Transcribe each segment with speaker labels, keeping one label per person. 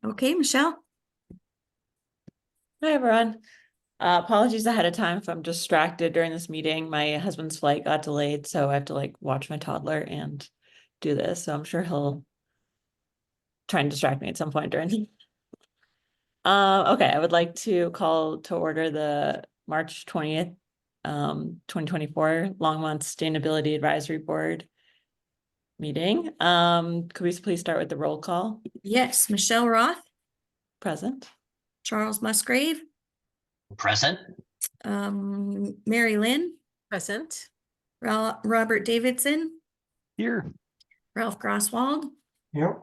Speaker 1: Okay, Michelle?
Speaker 2: Hi, everyone. Apologies ahead of time if I'm distracted during this meeting. My husband's flight got delayed, so I have to watch my toddler and do this. So I'm sure he'll try and distract me at some point during the okay, I would like to call to order the March 20th, 2024 Longmont Sustainability Advisory Board meeting. Could we please start with the roll call?
Speaker 1: Yes, Michelle Roth,
Speaker 2: Present.
Speaker 1: Charles Musgrave,
Speaker 3: Present.
Speaker 1: Mary Lynn,
Speaker 4: Present.
Speaker 1: Robert Davidson,
Speaker 3: Here.
Speaker 1: Ralph Grosswald,
Speaker 5: Yep.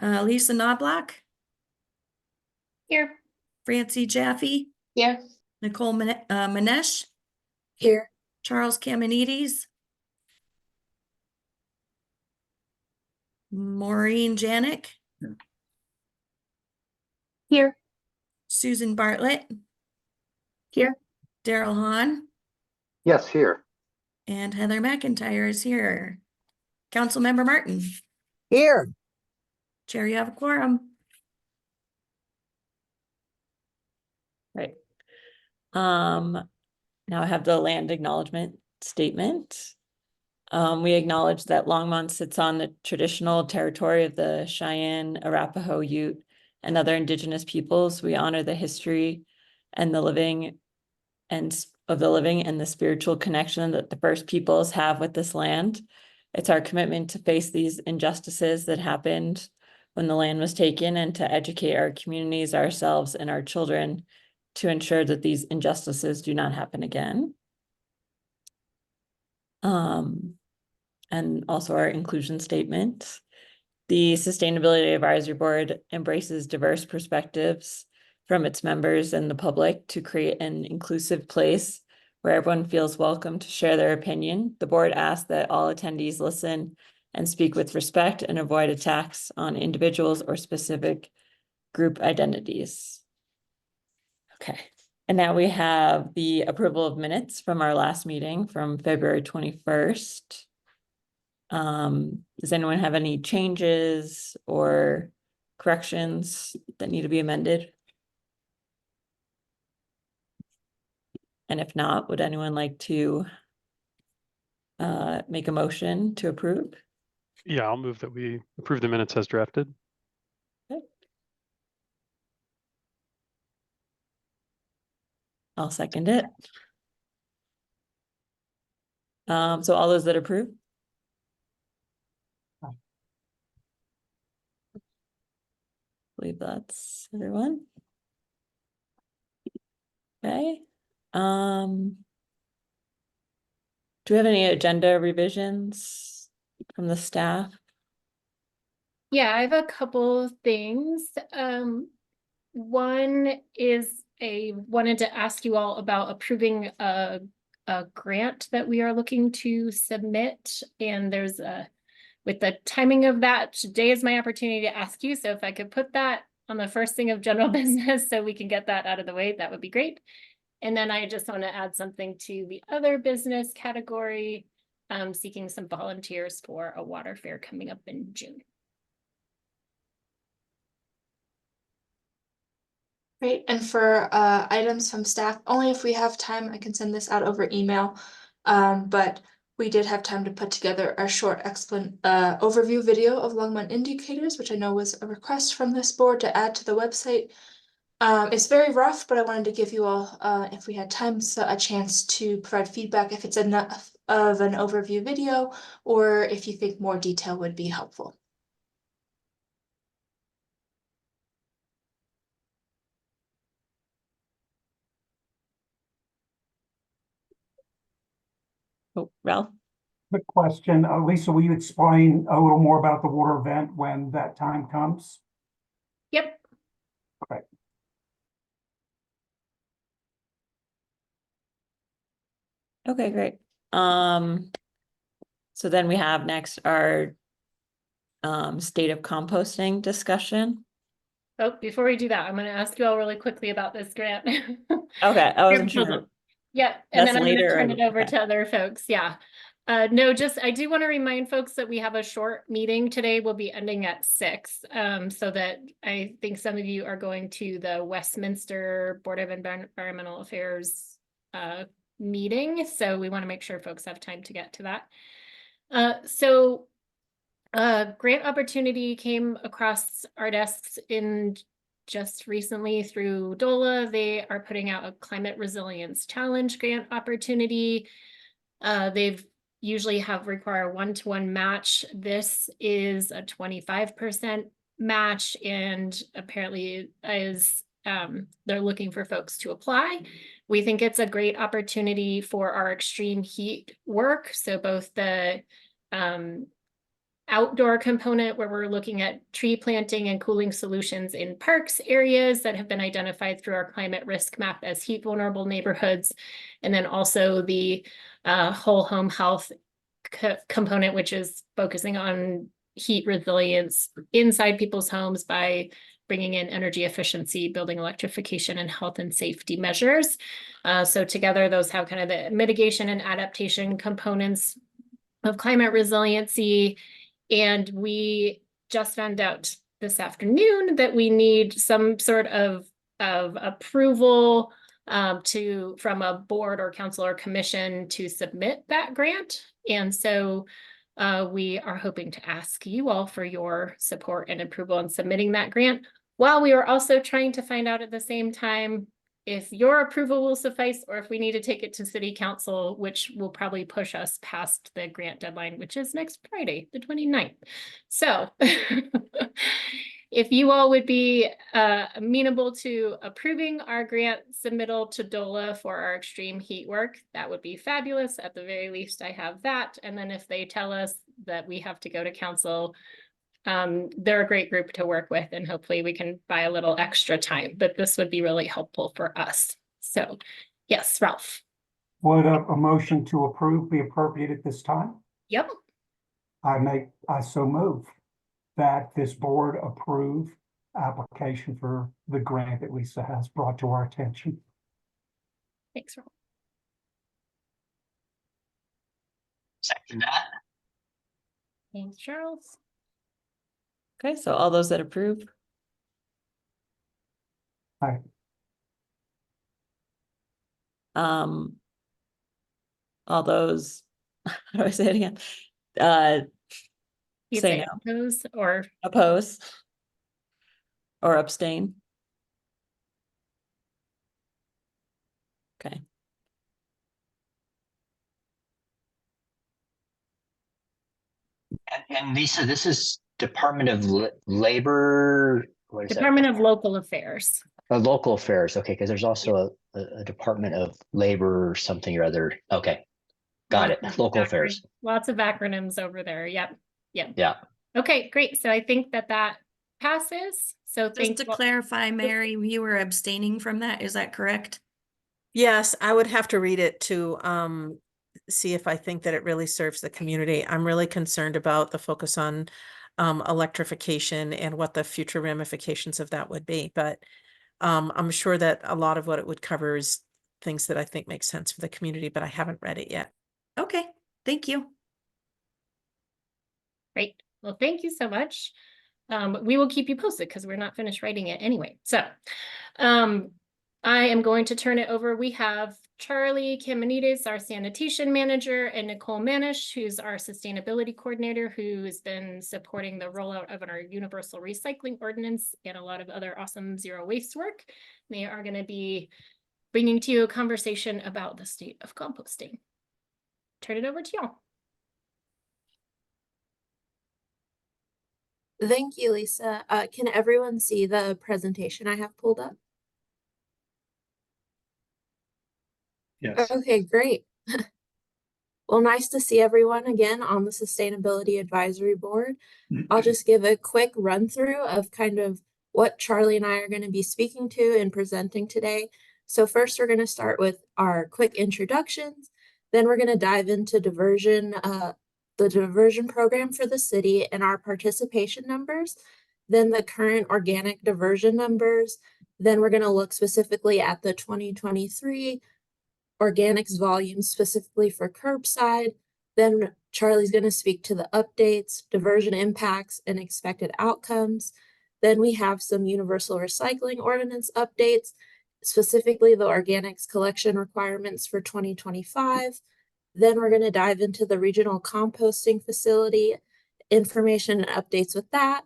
Speaker 1: Lisa Knobloch,
Speaker 4: Here.
Speaker 1: Francie Jaffe,
Speaker 4: Here.
Speaker 1: Nicole Manesh,
Speaker 4: Here.
Speaker 1: Charles Kamenides, Maureen Janik,
Speaker 4: Here.
Speaker 1: Susan Bartlett,
Speaker 4: Here.
Speaker 1: Daryl Hahn,
Speaker 5: Yes, here.
Speaker 1: and Heather McIntyre is here. Councilmember Martin.
Speaker 6: Here.
Speaker 1: Chair, you have a quorum.
Speaker 2: Right. Now I have the land acknowledgement statement. We acknowledge that Longmont sits on the traditional territory of the Cheyenne, Arapaho, Ute, and other indigenous peoples. We honor the history and the living and the spiritual connection that the first peoples have with this land. It's our commitment to face these injustices that happened when the land was taken and to educate our communities, ourselves, and our children to ensure that these injustices do not happen again. And also our inclusion statement. The Sustainability Advisory Board embraces diverse perspectives from its members and the public to create an inclusive place where everyone feels welcome to share their opinion. The board asks that all attendees listen and speak with respect and avoid attacks on individuals or specific group identities. Okay, and now we have the approval of minutes from our last meeting from February 21st. Does anyone have any changes or corrections that need to be amended? And if not, would anyone like to make a motion to approve?
Speaker 7: Yeah, I'll move that we approve the minutes as drafted.
Speaker 2: Okay. I'll second it. So all those that approve? I believe that's everyone. Okay. Do we have any agenda revisions from the staff?
Speaker 4: Yeah, I have a couple things. One is wanted to ask you all about approving a grant that we are looking to submit. And there's with the timing of that, today is my opportunity to ask you. So if I could put that on the first thing of general business so we can get that out of the way, that would be great. And then I just want to add something to the other business category, seeking some volunteers for a water fair coming up in June.
Speaker 8: Great, and for items from staff, only if we have time, I can send this out over email. But we did have time to put together a short overview video of Longmont indicators, which I know was a request from this board to add to the website. It's very rough, but I wanted to give you all, if we had time, a chance to provide feedback if it's enough of an overview video, or if you think more detail would be helpful.
Speaker 2: Oh, Ralph?
Speaker 5: Quick question. Lisa, will you explain a little more about the water event when that time comes?
Speaker 4: Yep.
Speaker 5: Okay.
Speaker 2: Okay, great. So then we have next our state of composting discussion.
Speaker 4: Oh, before we do that, I'm going to ask you all really quickly about this grant.
Speaker 2: Okay, I wasn't sure.
Speaker 4: Yeah, and then I'm going to
Speaker 2: later
Speaker 4: turn it over
Speaker 2: okay.
Speaker 4: to other folks. Yeah. No, just, I do want to remind folks that we have a short meeting today. We'll be ending at 6. So that I think some of you are going to the Westminster Board of Environmental Affairs meeting. So we want to make sure folks have time to get to that. Grant opportunity came across our desks in just recently through DOLA. They are putting out a climate resilience challenge grant opportunity. They've usually require a 1-to-1 match. This is a 25% match, and apparently they're looking for folks to apply. We think it's a great opportunity for our extreme heat work. So both the outdoor component, where we're looking at tree planting and cooling solutions in parks areas that have been identified through our climate risk map as heat vulnerable neighborhoods. And then also the whole home health component, which is focusing on heat resilience inside people's homes by bringing in energy efficiency, building electrification, and health and safety measures. So together, those have kind of the mitigation and adaptation components of climate resiliency. And we just found out this afternoon that we need some sort of approval from a board or council or commission to submit that grant. And so we are hoping to ask you all for your support and approval in submitting that grant, while we are also trying to find out at the same time if your approval will suffice or if we need to take it to city council, which will probably push us past the grant deadline, which is next Friday, the 29th. So if you all would be amenable to approving our grant submittal to DOLA for our extreme heat work, that would be fabulous. At the very least, I have that. And then if they tell us that we have to go to council, they're a great group to work with, and hopefully we can buy a little extra time, but this would be really helpful for us. So yes, Ralph.
Speaker 5: Would a motion to approve be appropriate at this time?
Speaker 4: Yep.
Speaker 5: I so move that this board approve application for the grant that Lisa has brought to our attention.
Speaker 4: Thanks, Ralph.
Speaker 3: Second that.
Speaker 4: Thanks, Charles.
Speaker 2: Okay, so all those that approve?
Speaker 5: Aye.
Speaker 2: All those, how do I say it again?
Speaker 4: You
Speaker 2: Say
Speaker 4: say
Speaker 2: no.
Speaker 4: oppose or
Speaker 2: Oppose? Or abstain? Okay.
Speaker 3: And Lisa, this is Department of Labor. What is
Speaker 4: Department
Speaker 3: that?
Speaker 4: of Local Affairs.
Speaker 3: Local Affairs. Okay, because there's also a Department of Labor or something or other. Okay, got it. Local Affairs.
Speaker 4: Lots of acronyms over there. Yep. Yep.
Speaker 3: Yeah.
Speaker 4: Okay, great. So I think that passes. So
Speaker 1: Just
Speaker 4: thank
Speaker 1: to
Speaker 4: you all.
Speaker 1: clarify, Mary, you were abstaining from that, is that correct?
Speaker 6: Yes, I would have to read it to see if I think that it really serves the community. I'm really concerned about the focus on electrification and what the future ramifications of that would be. But I'm sure that a lot of what it would cover is things that I think make sense for the community, but I haven't read it yet.
Speaker 1: Okay, thank you.
Speaker 4: Great. Well, thank you so much. We will keep you posted because we're not finished writing it anyway. So I am going to turn it over. We have Charlie Kamenides, our sanitation manager, and Nicole Manish, who's our sustainability coordinator, who has been supporting the rollout of our universal recycling ordinance and a lot of other awesome zero waste work. They are going to be bringing to you a conversation about the state of composting. Turn it over to y'all.
Speaker 9: Thank you, Lisa. Can everyone see the presentation I have pulled up?
Speaker 5: Yes.
Speaker 9: Okay, great. Well, nice to see everyone again on the Sustainability Advisory Board. I'll just give a quick run through of kind of what Charlie and I are going to be speaking to and presenting today. So first, we're going to start with our quick introductions. Then we're going to dive into diversion, the diversion program for the city and our participation numbers, then the current organic diversion numbers. Then we're going to look specifically at the 2023 organics volume specifically for curbside, Then Charlie's going to speak to the updates, diversion impacts, and expected outcomes. Then we have some universal recycling ordinance updates, specifically the organics collection requirements for 2025. Then we're going to dive into the regional composting facility information and updates with that.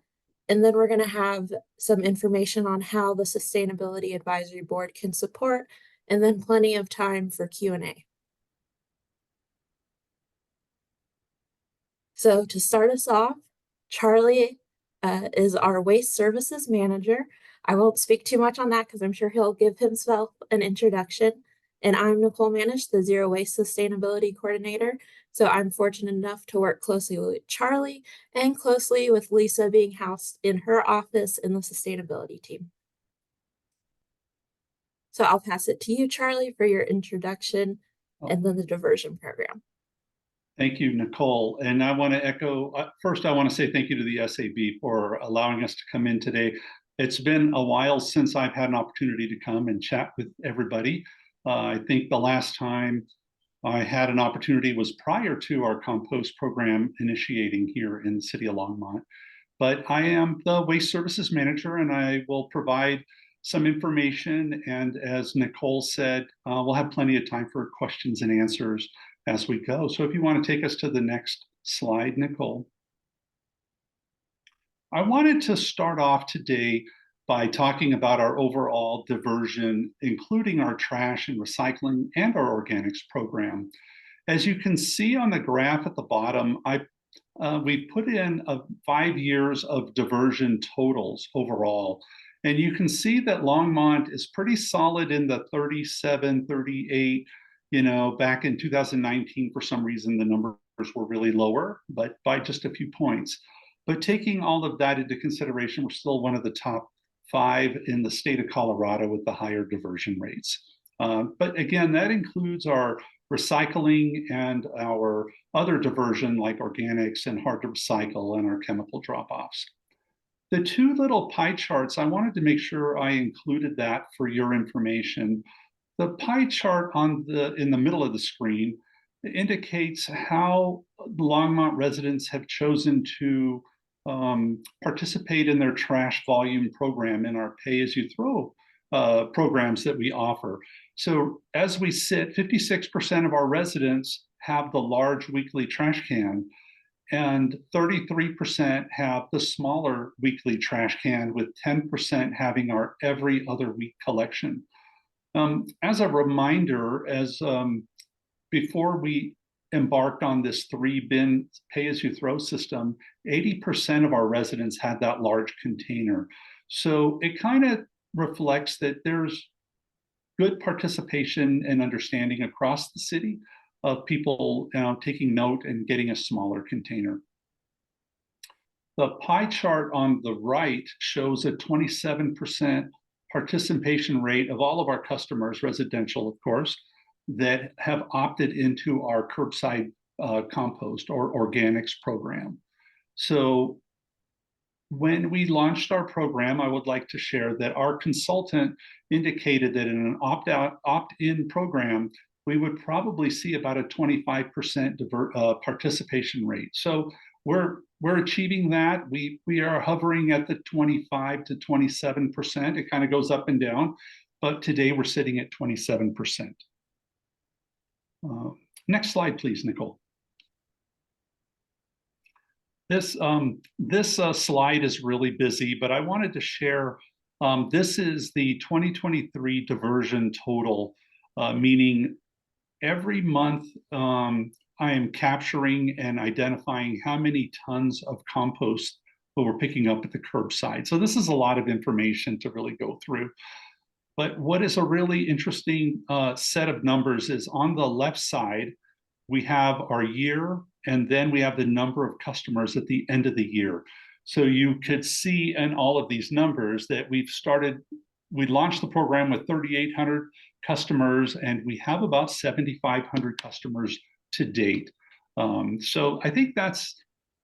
Speaker 9: And then we're going to have some information on how the Sustainability Advisory Board can support, and then plenty of time for Q&A. So to start us off, Charlie is our waste services manager. I won't speak too much on that because I'm sure he'll give himself an introduction. And I'm Nicole Manish, the Zero Waste Sustainability Coordinator. So I'm fortunate enough to work closely with Charlie and closely with Lisa, being housed in her office in the sustainability team. So I'll pass it to you, Charlie, for your introduction and then the diversion program.
Speaker 10: Thank you, Nicole. And I want to echo, first, I want to say thank you to the SAB for allowing us to come in today. It's been a while since I've had an opportunity to come and chat with everybody. I think the last time I had an opportunity was prior to our compost program initiating here in the city of Longmont. But I am the waste services manager, and I will provide some information. And as Nicole said, we'll have plenty of time for questions and answers as we go. So if you want to take us to the next slide, Nicole. I wanted to start off today by talking about our overall diversion, including our trash and recycling and our organics program. As you can see on the graph at the bottom, we put in 5 years of diversion totals overall. And you can see that Longmont is pretty solid in the 37, 38, back in 2019, for some reason, the numbers were really lower, but by just a few points. But taking all of that into consideration, we're still one of the top 5 in the state of Colorado with the higher diversion rates. But again, that includes our recycling and our other diversion like organics and hard to recycle and our chemical drop-offs. The 2 little pie charts, I wanted to make sure I included that for your information. The pie chart in the middle of the screen indicates how Longmont residents have chosen to participate in their trash volume program in our pay-as-you-throw programs that we offer. So as we sit, 56% of our residents have the large weekly trash can, and 33% have the smaller weekly trash can, with 10% having our every other week collection. As a reminder, before we embarked on this 3-bin pay-as-you-throw system, 80% of our residents had that large container. So it kind of reflects that there's good participation and understanding across the city of people taking note and getting a smaller container. The pie chart on the right shows a 27% participation rate of all of our customers, residential, of course, that have opted into our curbside compost or organics program. So when we launched our program, I would like to share that our consultant indicated that in an opt-in program, we would probably see about a 25% participation rate. So we're achieving that. We are hovering at the 25 to 27%. It kind of goes up and down, but today we're sitting at 27%. Next slide, please, Nicole. This slide is really busy, but I wanted to share, this is the 2023 diversion total, meaning every month I am capturing and identifying how many tons of compost that we're picking up at the curbside. So this is a lot of information to really go through. But what is a really interesting set of numbers is on the left side, we have our year, and then we have the number of customers at the end of the year. So you could see in all of these numbers that we launched the program with 3,800 customers, and we have about 7,500 customers to date. So I think that's,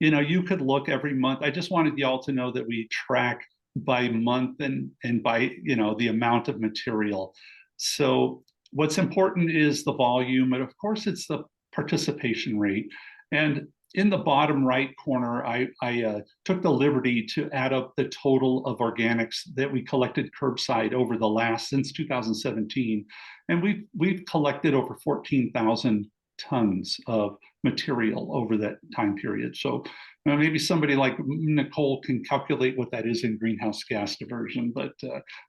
Speaker 10: you could look every month. I just wanted y'all to know that we track by month and by, the amount of material. So what's important is the volume, and of course it's the participation rate. And in the bottom right corner, I took the liberty to add up the total of organics that we collected curbside over the last, since 2017. And we've collected over 14,000 tons of material over that time period. So maybe somebody like Nicole can calculate what that is in greenhouse gas diversion, but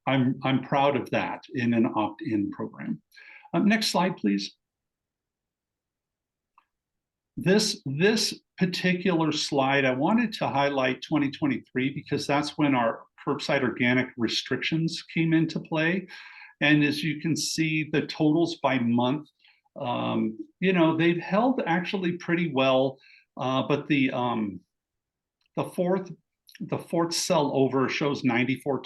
Speaker 10: I'm proud of that in an opt-in program. Next slide, please. This particular slide, I wanted to highlight 2023 because that's when our curbside organic restrictions came into play. And as you can see, the totals by month, you know, they've held actually pretty well, but the fourth cell over shows 91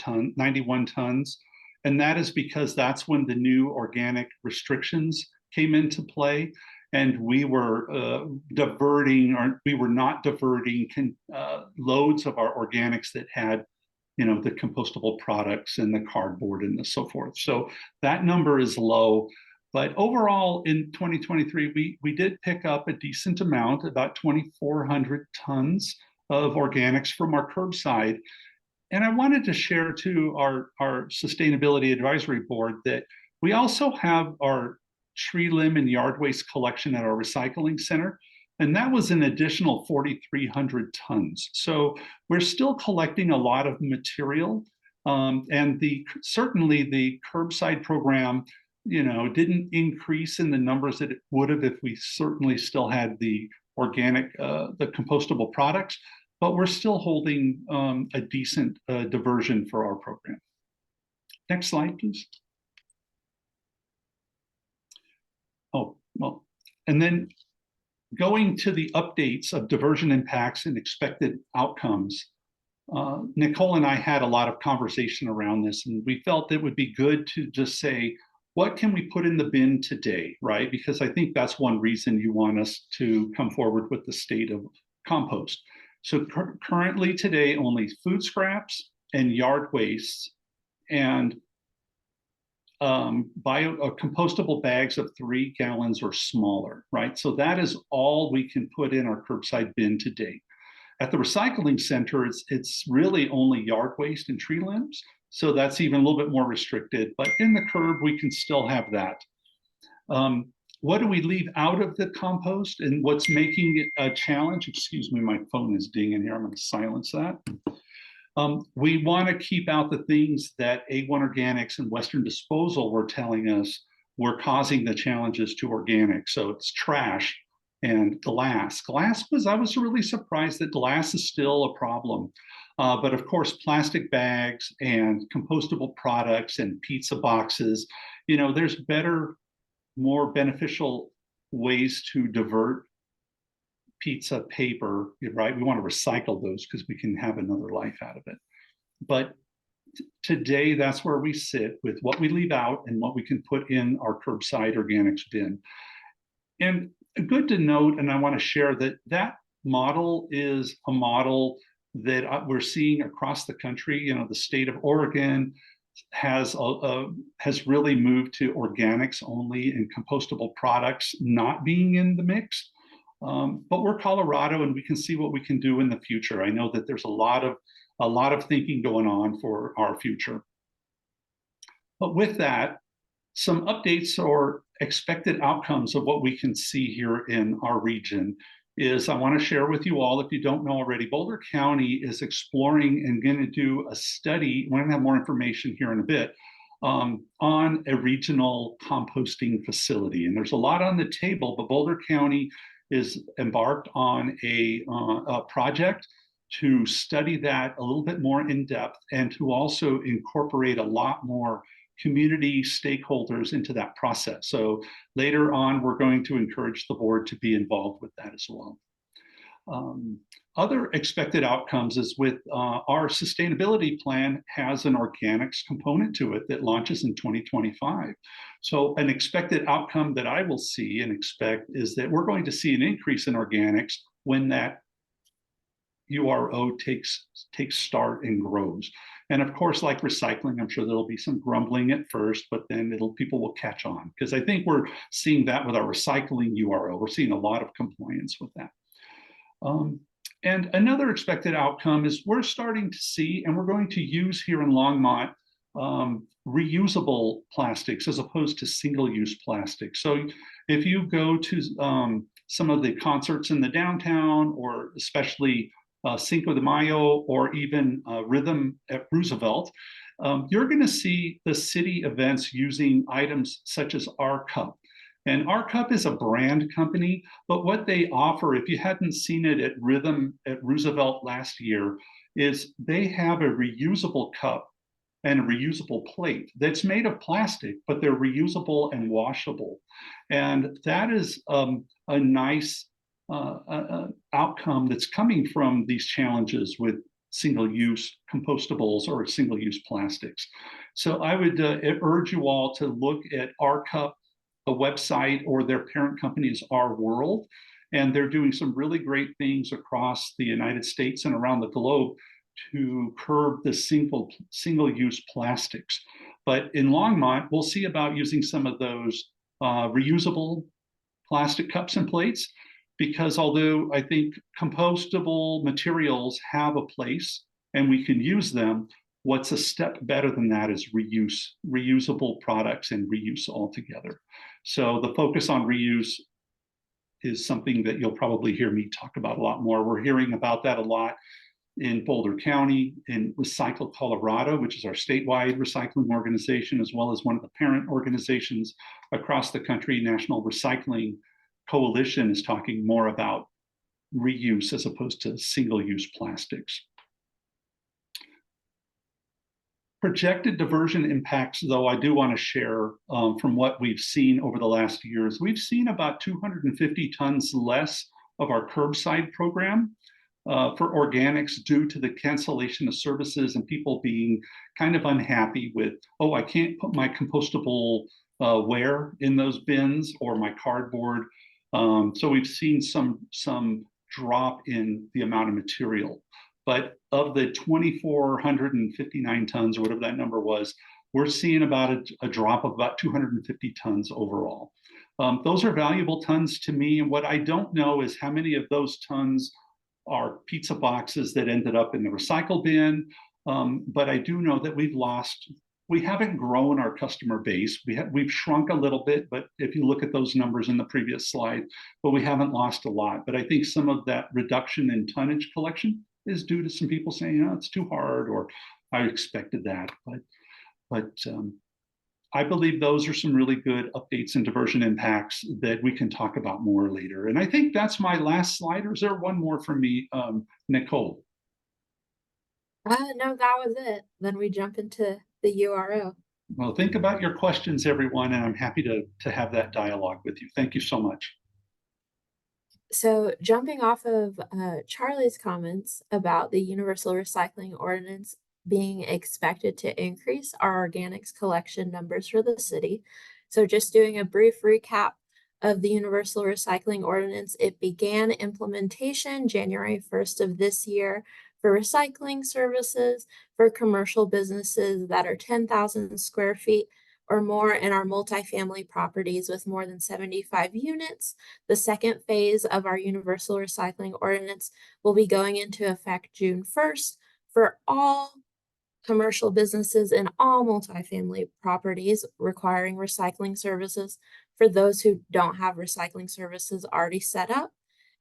Speaker 10: tons. And that is because that's when the new organic restrictions came into play. And we were we were not diverting loads of our organics that had, you know, the compostable products and the cardboard and so forth. So that number is low. But overall, in 2023, we did pick up a decent amount, about 2,400 tons of organics from our curbside. And I wanted to share to our Sustainability Advisory Board that we also have our tree limb and yard waste collection at our recycling center. And that was an additional 4,300 tons. So we're still collecting a lot of material. And certainly the curbside program, you know, didn't increase in the numbers that it would have if we certainly still had the organic, the compostable products, but we're still holding a decent diversion for our program. Next slide, please. Oh, well, and then going to the updates of diversion impacts and expected outcomes, Nicole and I had a lot of conversation around this, and we felt it would be good to just say, what can we put in the bin today, right? Because I think that's one reason you want us to come forward with the state of compost. So currently today, only food scraps and yard waste and compostable bags of 3 gallons or smaller, right? So that is all we can put in our curbside bin today. At the recycling center, it's really only yard waste and tree limbs. So that's even a little bit more restricted, but in the curb, we can still have that. What do we leave out of the compost and what's making it a challenge? Excuse me, my phone is dinging here. I'm going to silence that. We want to keep out the things that A1 Organics and Western Disposal were telling us were causing the challenges to organic. So it's trash and glass. I was really surprised that glass is still a problem. But of course, plastic bags and compostable products and pizza boxes, you know, there's better, more beneficial ways to divert pizza paper, right? We want to recycle those because we can have another life out of it. But today, that's where we sit with what we leave out and what we can put in our curbside organics bin. And good to note, and I want to share that model is a model that we're seeing across the country. You know, the state of Oregon has really moved to organics only and compostable products not being in the mix. But we're Colorado, and we can see what we can do in the future. I know that there's a lot of thinking going on for our future. But with that, some updates or expected outcomes of what we can see here in our region is I want to share with you all, if you don't know already, Boulder County is exploring and going to do a study. We're going to have more information here in a bit on a regional composting facility. And there's a lot on the table, but Boulder County is embarked on a project to study that a little bit more in depth and to also incorporate a lot more community stakeholders into that process. So later on, we're going to encourage the board to be involved with that as well. Other expected outcomes is with our sustainability plan has an organics component to it that launches in 2025. So an expected outcome that I will see and expect is that we're going to see an increase in organics when that URO takes start and grows. And of course, like recycling, I'm sure there'll be some grumbling at first, but then people will catch on, because I think we're seeing that with our recycling URO. We're seeing a lot of compliance with that. And another expected outcome is we're starting to see, and we're going to use here in Longmont, reusable plastics as opposed to single-use plastics. So if you go to some of the concerts in the downtown, or especially Cinco de Mayo, or even Rhythm at Roosevelt, you're going to see the city events using items such as our cup. And our cup is a brand company, but what they offer, if you hadn't seen it at Rhythm at Roosevelt last year, is they have a reusable cup and a reusable plate that's made of plastic, but they're reusable and washable. And that is a nice outcome that's coming from these challenges with single-use compostables or single-use plastics. So I would urge you all to look at our cup, a website, or their parent company is Our World, and they're doing some really great things across the United States and around the globe to curb the single-use plastics. But in Longmont, we'll see about using some of those reusable plastic cups and plates, because although I think compostable materials have a place and we can use them, what's a step better than that is reusable products and reuse altogether. So the focus on reuse is something that you'll probably hear me talk about a lot more. We're hearing about that a lot in Boulder County, in Recycle Colorado, which is our statewide recycling organization, as well as one of the parent organizations across the country. National Recycling Coalition is talking more about reuse as opposed to single-use plastics. Projected diversion impacts, though, I do want to share from what we've seen over the last years. We've seen about 250 tons less of our curbside program for organics due to the cancellation of services and people being kind of unhappy with, oh, I can't put my compostable ware in those bins, or my cardboard. So we've seen some drop in the amount of material. But of the 2,459 tons, or whatever that number was, we're seeing about a drop of about 250 tons overall. Those are valuable tons to me. And what I don't know is how many of those tons are pizza boxes that ended up in the recycle bin. But I do know that we haven't grown our customer base. We've shrunk a little bit, but if you look at those numbers in the previous slide, but we haven't lost a lot. But I think some of that reduction in tonnage collection is due to some people saying, oh, it's too hard, or I expected that. But I believe those are some really good updates and diversion impacts that we can talk about more later. And I think that's my last slide. Or is there one more from me, Nicole?
Speaker 9: No, that was it. Then we jump into the URO.
Speaker 10: Well, think about your questions, everyone, and I'm happy to have that dialogue with you. Thank you so much.
Speaker 9: So jumping off of Charlie's comments about the Universal Recycling Ordinance being expected to increase our organics collection numbers for the city. So just doing a brief recap of the Universal Recycling Ordinance, it began implementation January 1st of this year for recycling services for commercial businesses that are 10,000 square feet or more in our multifamily properties with more than 75 units. The second phase of our Universal Recycling Ordinance will be going into effect June 1st for all commercial businesses in all multifamily properties requiring recycling services for those who don't have recycling services already set up.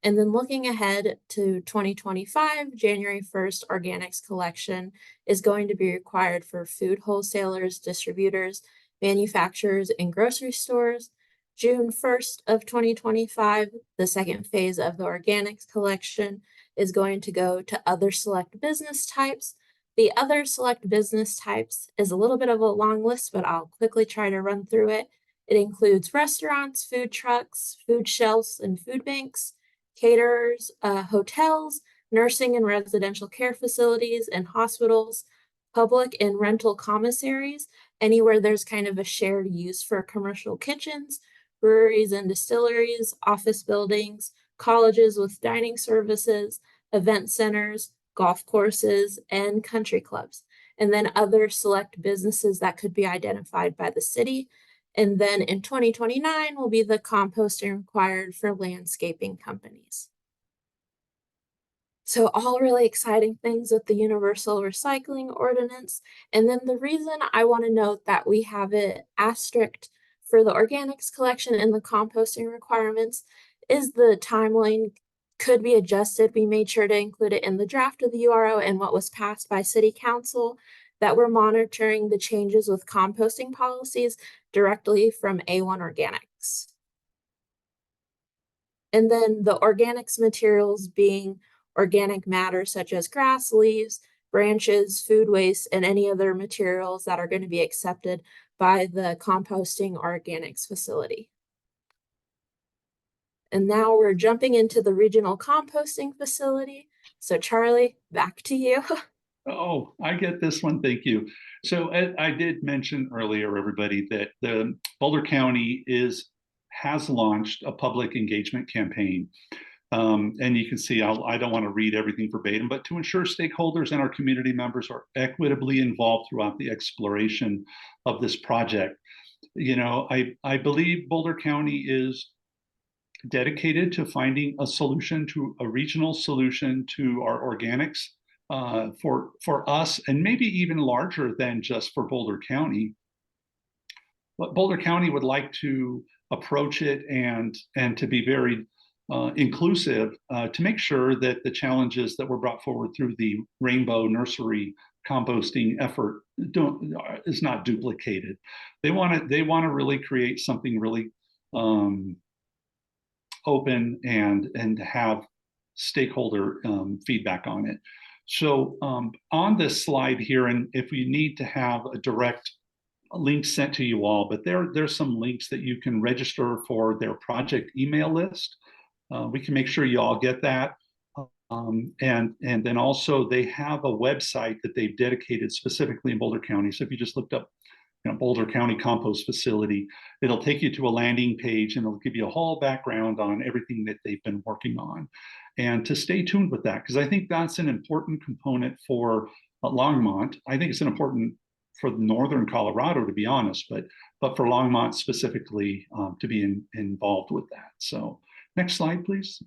Speaker 9: And then looking ahead to 2025, January 1st, organics collection is going to be required for food wholesalers, distributors, manufacturers, and grocery stores. June 1st of 2025, the second phase of the organics collection is going to go to other select business types. The other select business types is a little bit of a long list, but I'll quickly try to run through it. It includes restaurants, food trucks, food shelves and food banks, caterers, hotels, nursing and residential care facilities and hospitals, public and rental commissaries, anywhere there's kind of a shared use for commercial kitchens, breweries and distilleries, office buildings, colleges with dining services, event centers, golf courses, and country clubs, and then other select businesses that could be identified by the city. And then in 2029 will be the composting required for landscaping companies. So all really exciting things with the universal recycling ordinance. And then the reason I want to note that we have it asterisked for the organics collection and the composting requirements is the timeline could be adjusted. We made sure to include it in the draft of the URO and what was passed by City Council, that we're monitoring the changes with composting policies directly from A1 Organics. And then the organics materials being organic matter such as grass, leaves, branches, food waste, and any other materials that are going to be accepted by the composting organics facility. And now we're jumping into the regional composting facility. So Charlie, back to you.
Speaker 10: Oh, I get this one. Thank you. So I did mention earlier, everybody, that the Boulder County has launched a public engagement campaign. And you can see, I don't want to read everything verbatim, but to ensure stakeholders and our community members are equitably involved throughout the exploration of this project. You know, I believe Boulder County is dedicated to finding a regional solution to our organics for us, and maybe even larger than just for Boulder County. But Boulder County would like to approach it and to be very inclusive to make sure that the challenges that were brought forward through the Rainbow Nursery composting effort is not duplicated. They want to really create something really open and have stakeholder feedback on it. So on this slide here, and if we need to have a direct link sent to you all, but there's some links that you can register for their project email list. We can make sure you all get that. And then also they have a website that they've dedicated specifically in Boulder County. So if you just looked up Boulder County Compost Facility, it'll take you to a landing page and it'll give you a whole background on everything that they've been working on. And to stay tuned with that, because I think that's an important component for Longmont. I think it's an important for northern Colorado, to be honest, but for Longmont specifically to be involved with that. So next slide, please.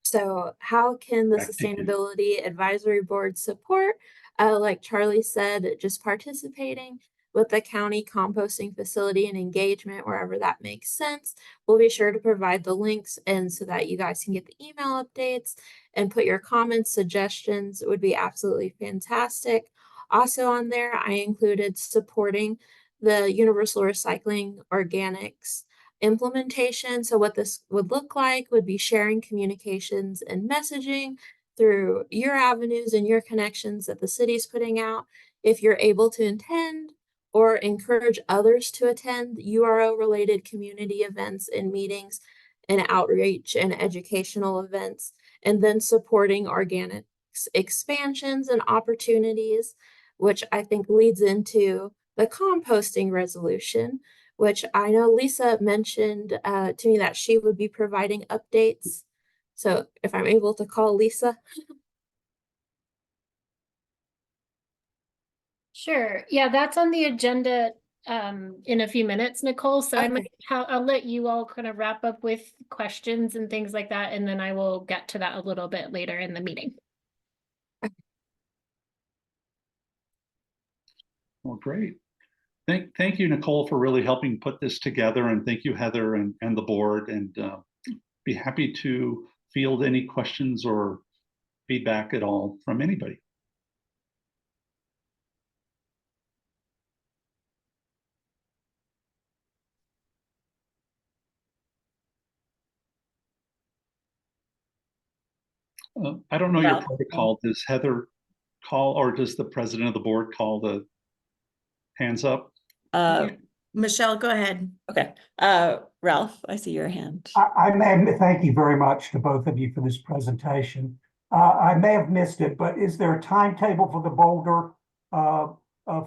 Speaker 9: So how can the
Speaker 10: Back to you.
Speaker 9: Sustainability Advisory Board support? Like Charlie said, just participating with the county composting facility and engagement wherever that makes sense. We'll be sure to provide the links and so that you guys can get the email updates and put your comments, suggestions. It would be absolutely fantastic. Also on there, I included supporting the universal recycling organics implementation. So what this would look like would be sharing communications and messaging through your avenues and your connections that the city's putting out. If you're able to attend or encourage others to attend URO related community events and meetings and outreach and educational events, and then supporting organics expansions and opportunities, which I think leads into the composting resolution, which I know Lisa mentioned to me that she would be providing updates. So if I'm able to call Lisa.
Speaker 4: Sure. Yeah, that's on the agenda in a few minutes, Nicole. So
Speaker 9: Okay.
Speaker 4: I'll let you all kind of wrap up with questions and things like that, and then I will get to that a little bit later in the meeting.
Speaker 10: Well, great. Thank you, Nicole, for really helping put this together. And thank you, Heather and the board. And be happy to field any questions or feedback at all from anybody. I don't know your protocol. Does Heather call, or does the president of the board call the hands up?
Speaker 1: Michelle, go ahead.
Speaker 2: Okay. Ralph, I see your hand.
Speaker 5: I may, thank you very much to both of you for this presentation. I may have missed it, but is there a timetable for the Boulder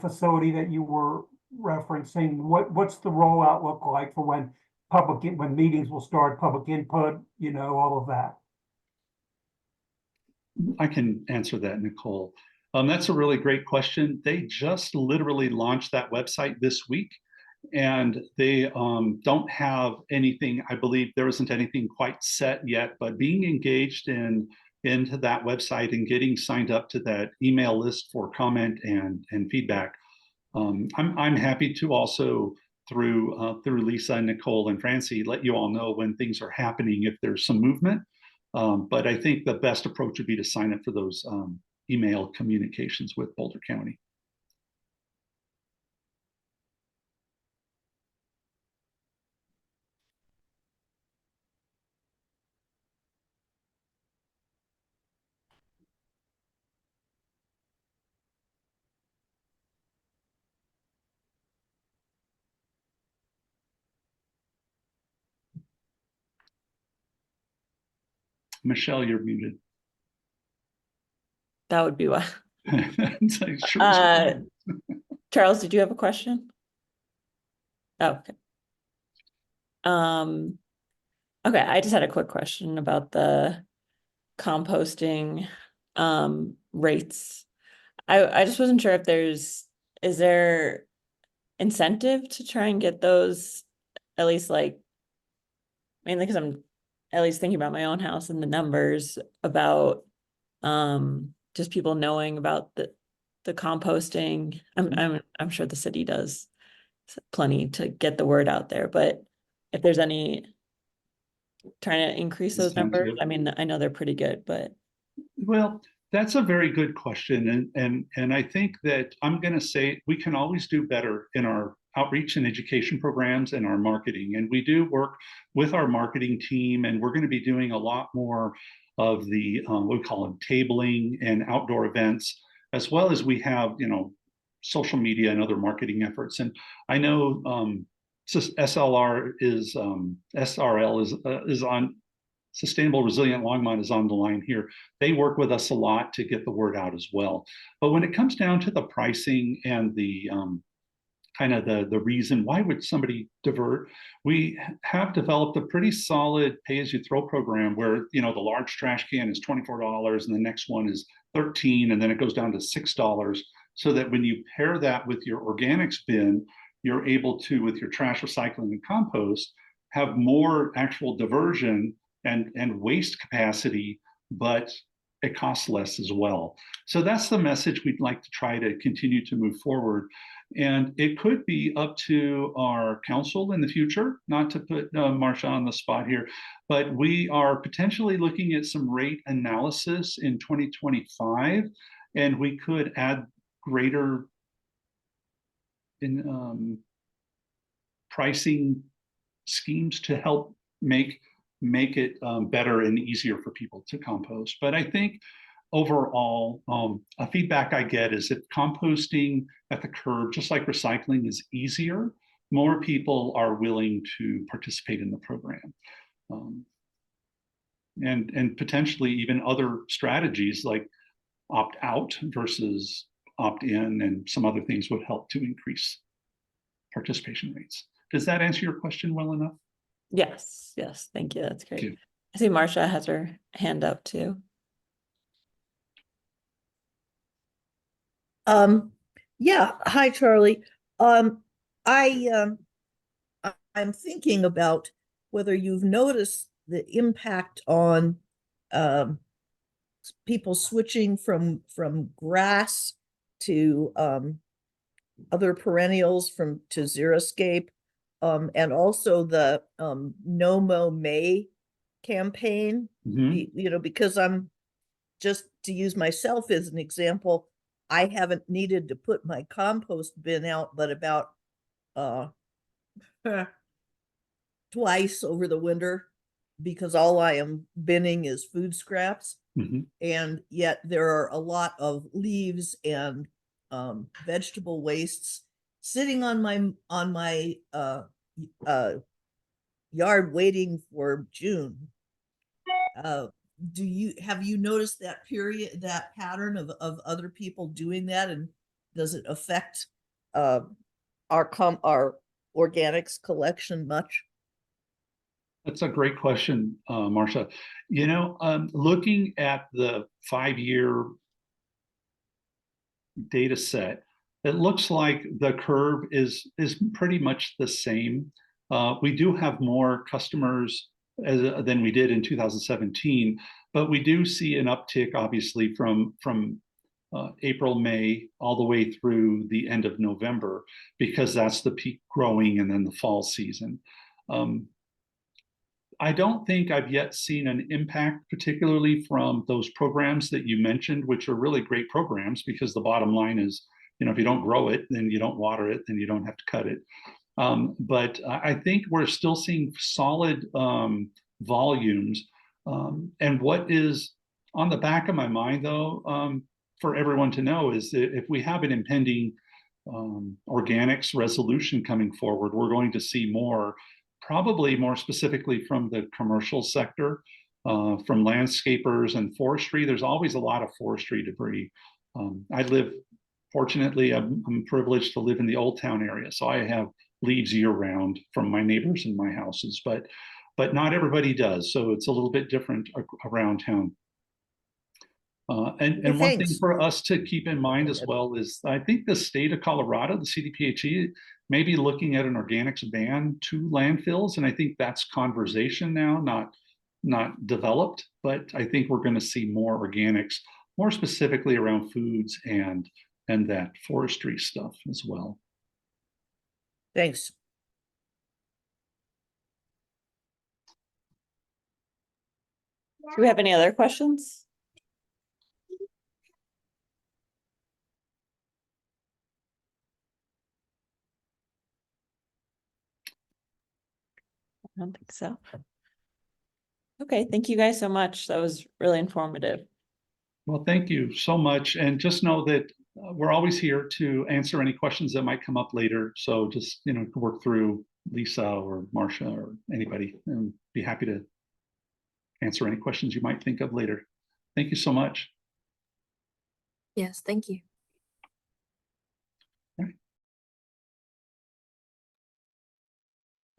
Speaker 5: facility that you were referencing? What's the rollout look like for when meetings will start, public input, all of that?
Speaker 10: I can answer that, Nicole. That's a really great question. They just literally launched that website this week, And they don't have anything, I believe there isn't anything quite set yet, but being engaged into that website and getting signed up to that email list for comment and feedback. I'm happy to also through Lisa and Nicole and Francie let you all know when things are happening if there's some movement. But I think the best approach would be to sign up for those email communications with Boulder County. Michelle, you're muted.
Speaker 2: That would be why.
Speaker 10: It's like, sure.
Speaker 2: Charles, did you have a question? Oh, okay. Okay, I just had a quick question about the composting rates. I just wasn't sure if is there incentive to try and get those, at least like, mainly because I'm at least thinking about my own house and the numbers about just people knowing about the composting. I'm sure the city does plenty to get the word out there, but if there's any trying to increase those numbers, I mean, I know they're pretty good, but
Speaker 10: well, that's a very good question, and I think that I'm going to say we can always do better in our outreach and education programs and our marketing, and we do work with our marketing team, and we're going to be doing a lot more of the what we call them tabling and outdoor events, as well as we have social media and other marketing efforts. And I know SRL is on. Sustainable Resilient Longmont is on the line here. They work with us a lot to get the word out as well. But when it comes down to the pricing and the kind of the reason why would somebody divert, we have developed a pretty solid pay-as-you-throw program where the large trash can is $24 and the next one is $13, and then it goes down to $6, so that when you pair that with your organics bin, you're able to, with your trash recycling and compost, have more actual diversion and waste capacity, but it costs less as well. So that's the message we'd like to try to continue to move forward. And it could be up to our council in the future, not to put Marcia on the spot here, but we are potentially looking at some rate analysis in 2025, and we could add greater pricing schemes to help make it better and easier for people to compost. But I think overall, a feedback I get is that composting at the curb, just like recycling, is easier. More people are willing to participate in the program. And potentially even other strategies like opt out versus opt in and some other things would help to increase participation rates. Does that answer your question well enough?
Speaker 2: yes, thank you. That's great. I see Marcia has her hand up too.
Speaker 11: Yeah, hi Charlie. I'm thinking about whether you've noticed the impact on people switching from grass to other perennials to xeriscape, and also the No Mow May campaign. Because I'm, just to use myself as an example, I haven't needed to put my compost bin out but about twice over the winter, because all I am binning is food scraps. And yet there are a lot of leaves and vegetable wastes sitting on my yard waiting for June. Have you noticed that pattern of other people doing that, and does it affect our organics collection much?
Speaker 10: That's a great question, Marcia. Looking at the 5-year data set, it looks like the curve is pretty much the same. We do have more customers than we did in 2017, but we do see an uptick, obviously, from April, May, all the way through the end of November, because that's the peak growing and then the fall season. I don't think I've yet seen an impact, particularly from those programs that you mentioned, which are really great programs, because the bottom line is, if you don't grow it, then you don't water it, then you don't have to cut it. But I think we're still seeing solid volumes. And what is on the back of my mind, though, for everyone to know, is that if we have an impending organics resolution coming forward, we're going to see more, probably more specifically from the commercial sector, from landscapers and forestry. There's always a lot of forestry debris. Fortunately, I'm privileged to live in the Old Town area, so I have leaves year round from my neighbors and my houses, but not everybody does. So it's a little bit different around town. And one thing for us to keep in mind as well is, I think the state of Colorado, the CDPHE, may be looking at an organics ban to landfills. And I think that's conversation now, not developed, but I think we're going to see more organics, more specifically around foods and that forestry stuff as well.
Speaker 11: Thanks.
Speaker 2: Do we have any other questions? I don't think so. Okay, thank you guys so much. That was really informative.
Speaker 10: Well, thank you so much. And just know that we're always here to answer any questions that might come up later. So just, work through Lisa or Marcia or anybody, and be happy to answer any questions you might think of later. Thank you so much.
Speaker 9: Yes, thank you.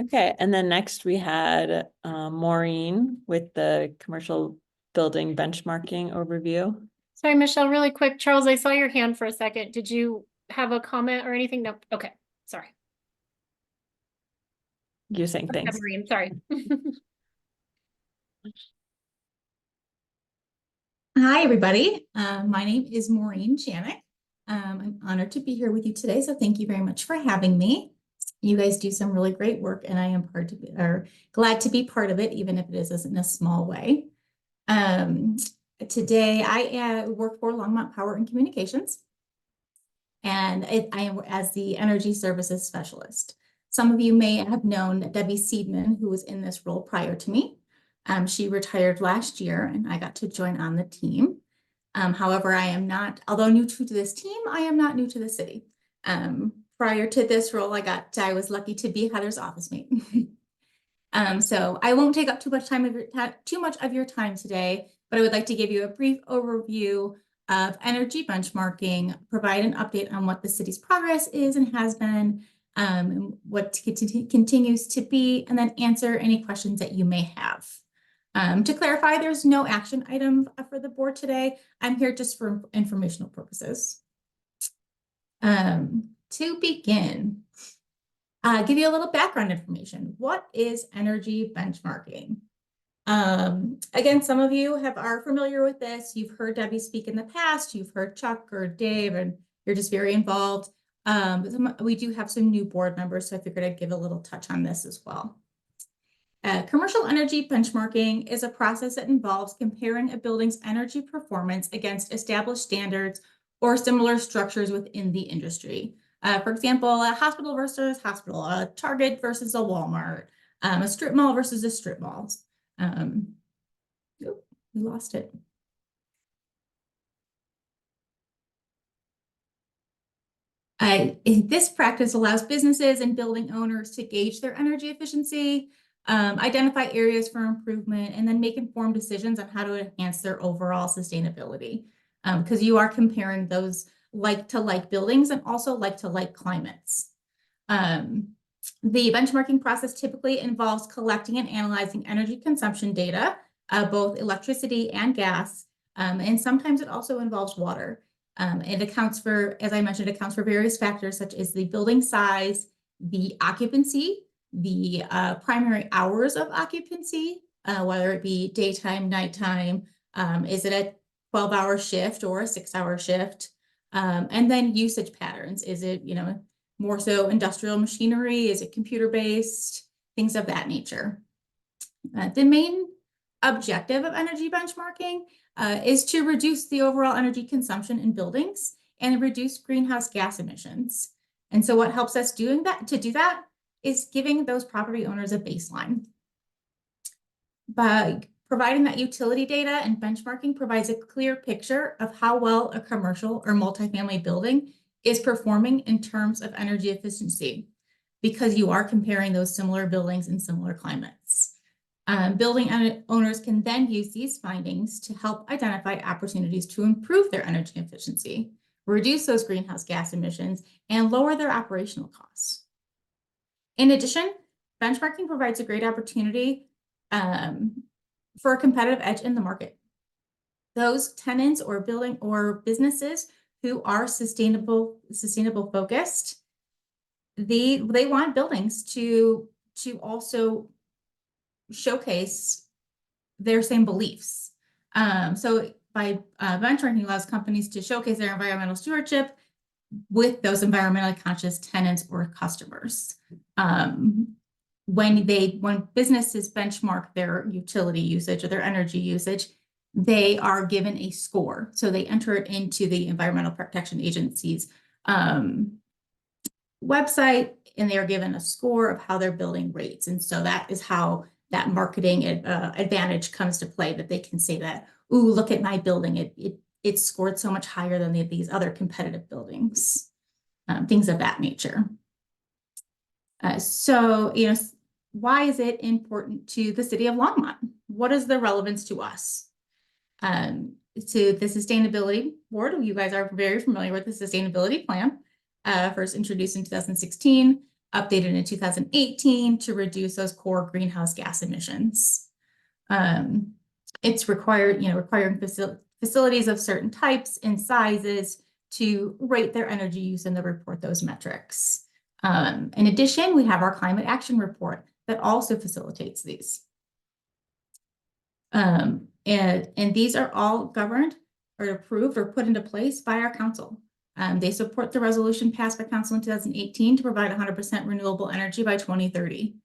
Speaker 2: Okay, and then next we had Maureen with the commercial building benchmarking overview.
Speaker 4: Sorry, Michelle, really quick. Charles, I saw your hand for a second. Did you have a comment or anything? No. Okay, sorry.
Speaker 2: You're saying
Speaker 4: Okay,
Speaker 2: thanks.
Speaker 4: Maureen, sorry.
Speaker 12: Hi, everybody. My name is Maureen Janik. I'm honored to be here with you today, so thank you very much for having me. You guys do some really great work, and I am glad to be part of it, even if it is in a small way. Today, I work for Longmont Power and Communications, and I am as the Energy Services Specialist. Some of you may have known Debbie Seidman, who was in this role prior to me. She retired last year, and I got to join on the team. However, I am not, although new to this team, I am not new to the city. Prior to this role, I was lucky to be Heather's office mate. So I won't take up too much of your time today, but I would like to give you a brief overview of energy benchmarking, provide an update on what the city's progress is and has been, and what continues to be, and then answer any questions that you may have. To clarify, there's no action item for the board today. I'm here just for informational purposes. To begin, give you a little background information. What is energy benchmarking? Again, some of you are familiar with this. You've heard Debbie speak in the past. You've heard Chuck or Dave, and you're just very involved. We do have some new board members, so I figured I'd give a little touch on this as well. Commercial energy benchmarking is a process that involves comparing a building's energy performance against established standards or similar structures within the industry. For example, a hospital versus hospital, a Target versus a Walmart, a strip mall versus a strip mall. We lost it. This practice allows businesses and building owners to gauge their energy efficiency, identify areas for improvement, and then make informed decisions on how to enhance their overall sustainability. Because you are comparing those like-to-like buildings and also like-to-like climates. The benchmarking process typically involves collecting and analyzing energy consumption data, both electricity and gas, and sometimes it also involves water. It accounts for, as I mentioned, accounts for various factors such as the building size, the occupancy, the primary hours of occupancy, whether it be daytime, nighttime, is it a 12-hour shift or a 6-hour shift? And then usage patterns. Is it, more so industrial machinery? Is it computer-based? Things of that nature. The main objective of energy benchmarking is to reduce the overall energy consumption in buildings and reduce greenhouse gas emissions. And so what helps us do that is giving those property owners a baseline. By providing that utility data and benchmarking provides a clear picture of how well a commercial or multifamily building is performing in terms of energy efficiency, because you are comparing those similar buildings in similar climates. Building owners can then use these findings to help identify opportunities to improve their energy efficiency, reduce those greenhouse gas emissions, and lower their operational costs. In addition, benchmarking provides a great opportunity for a competitive edge in the market. Those tenants or building or businesses who are sustainable focused, they want buildings to also showcase their same beliefs. So by benchmarking allows companies to showcase their environmental stewardship with those environmentally conscious tenants or customers. When businesses benchmark their utility usage or their energy usage, they are given a score. So they enter it into the Environmental Protection Agency's website, and they are given a score of how their building rates. And so that is how that marketing advantage comes to play, that they can say that, ooh, look at my building. It scored so much higher than these other competitive buildings, things of that nature. So, why is it important to the city of Longmont? What is the relevance to us? To the Sustainability Board, you guys are very familiar with the Sustainability Plan, first introduced in 2016, updated in 2018 to reduce those core greenhouse gas emissions. It's requiring facilities of certain types and sizes to rate their energy use and to report those metrics. In addition, we have our climate action report that also facilitates these. And these are all governed or approved or put into place by our council. They support the resolution passed by council in 2018 to provide 100% renewable energy by 2030.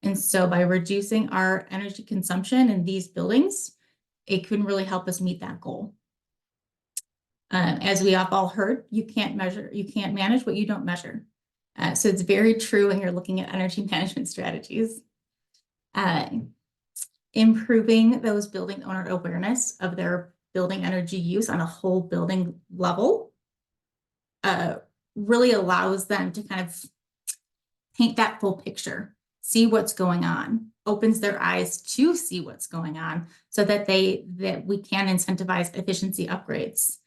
Speaker 12: And so by reducing our energy consumption in these buildings, it can really help us meet that goal. As we have all heard, you can't manage what you don't measure. So it's very true when you're looking at energy management strategies. Improving those building owner awareness of their building energy use on a whole building level really allows them to kind of paint that full picture, see what's going on, opens their eyes to see what's going on, so that we can incentivize efficiency upgrades.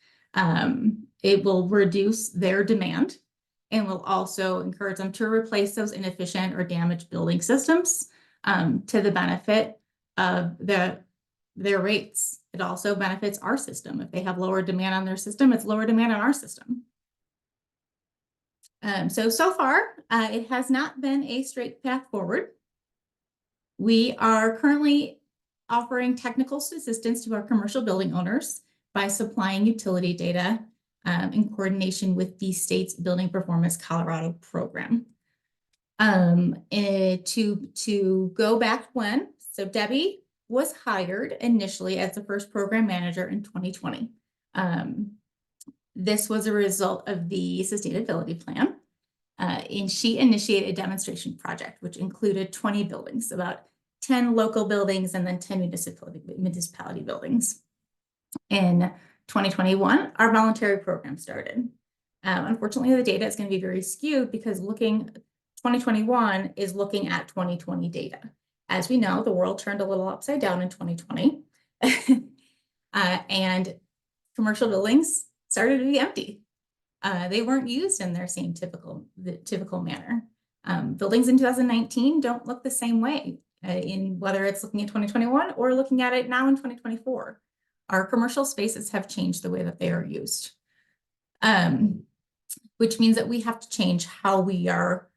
Speaker 12: It will reduce their demand and will also encourage them to replace those inefficient or damaged building systems to the benefit of their rates. It also benefits our system. If they have lower demand on their system, it's lower demand on our system. So far, it has not been a straight path forward. We are currently offering technical assistance to our commercial building owners by supplying utility data in coordination with the state's Building Performance Colorado program. To go back when, so Debbie was hired initially as the first program manager in 2020. This was a result of the sustainability plan. And she initiated a demonstration project, which included 20 buildings, about 10 local buildings and then 10 municipality buildings. In 2021, our voluntary program started. Unfortunately, the data is going to be very skewed because 2021 is looking at 2020 data. As we know, the world turned a little upside down in 2020 and commercial buildings started to be empty. They weren't used in their same typical manner. Buildings in 2019 don't look the same way in whether it's looking at 2021 or looking at it now in 2024. Our commercial spaces have changed the way that they are used. Which means that we have to change how we are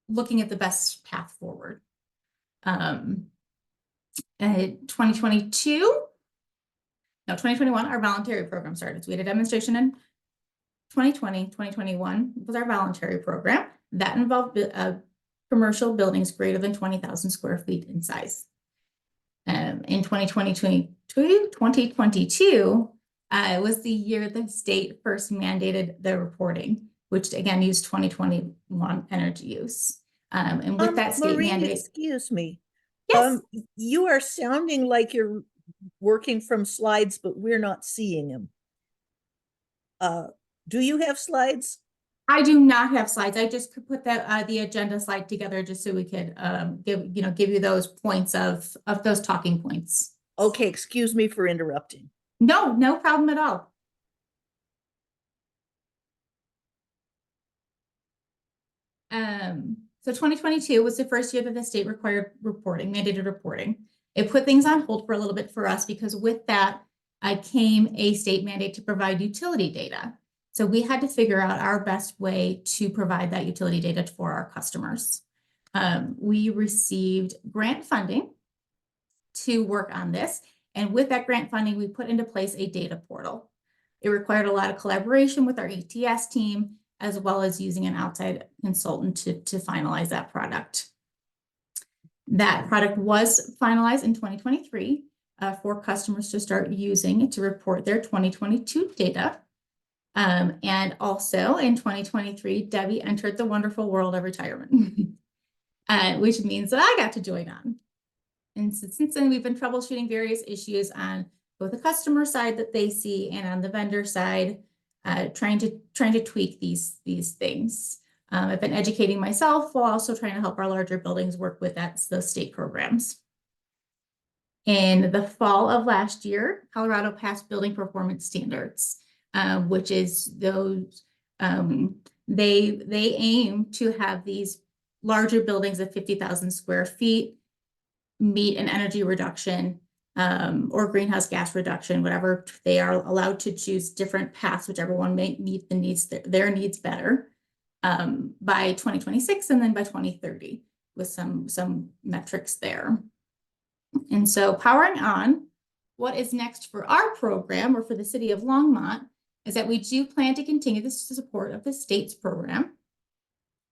Speaker 12: looking at the best path forward. 2021, our voluntary program started. So we had a demonstration in 2020, 2021 was our voluntary program. That involved commercial buildings greater than 20,000 square feet in size. In 2022 was the year the state first mandated the reporting, which again used 2021 energy use. And with that state
Speaker 11: Maureen,
Speaker 12: mandate,
Speaker 11: excuse me.
Speaker 12: yes,
Speaker 11: You are sounding like you're working from slides, but we're not seeing them. Do you have slides?
Speaker 12: I do not have slides. I just could put that the agenda slide together just so we could give you those points of those talking points.
Speaker 11: Okay, excuse me for interrupting.
Speaker 12: No, no problem at all. So 2022 was the first year that the state required reporting, mandated reporting. It put things on hold for a little bit for us because with that came a state mandate to provide utility data. So we had to figure out our best way to provide that utility data for our customers. We received grant funding to work on this. And with that grant funding, we put into place a data portal. It required a lot of collaboration with our ETS team, as well as using an outside consultant to finalize that product. That product was finalized in 2023 for customers to start using to report their 2022 data. And also in 2023, Debbie entered the wonderful world of retirement, which means that I got to join on. And since then, we've been troubleshooting various issues on both the customer side that they see and on the vendor side, trying to tweak these things. I've been educating myself while also trying to help our larger buildings work with those state programs. In the fall of last year, Colorado passed building performance standards, which is those, they aim to have these larger buildings of 50,000 square feet meet an energy reduction or greenhouse gas reduction, whatever. They are allowed to choose different paths, whichever one may meet the needs, their needs better, by 2026 and then by 2030 with some metrics there. And so powering on, what is next for our program or for the city of Longmont is that we do plan to continue this support of the state's program.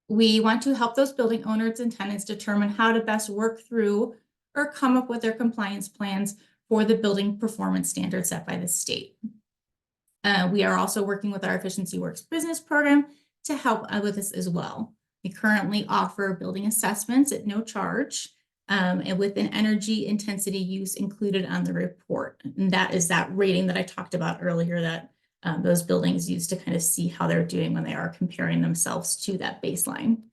Speaker 12: We want to help those building owners and tenants determine how to best work through or come up with their compliance plans for the building performance standards set by the state. We are also working with our Efficiency Works business program to help with this as well. We currently offer building assessments at no charge and with an energy intensity use included on the report. And that is that rating that I talked about earlier that those buildings use to kind of see how they're doing when they are comparing themselves to that baseline.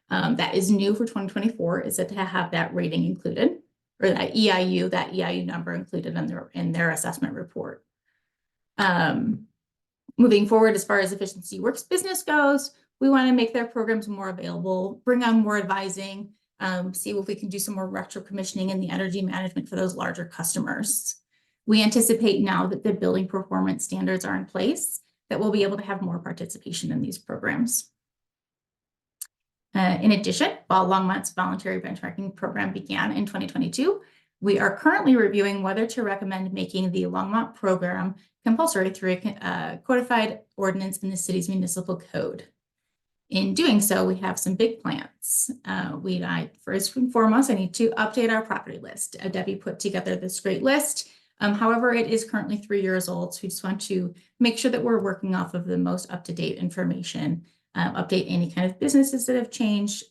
Speaker 12: That is new for 2024 is that to have that rating included or that EIU number included in their assessment report. Moving forward, as far as Efficiency Works business goes, we want to make their programs more available, bring on more advising, see if we can do some more retro commissioning in the energy management for those larger customers. We anticipate now that the building performance standards are in place that we'll be able to have more participation in these programs. In addition, while Longmont's voluntary benchmarking program began in 2022, we are currently reviewing whether to recommend making the Longmont program compulsory through a codified ordinance in the city's municipal code. In doing so, we have some big plans. First and foremost, I need to update our property list. Debbie put together this great list. However, it is currently 3 years old, so we just want to make sure that we're working off of the most up-to-date information, update any kind of businesses that have changed,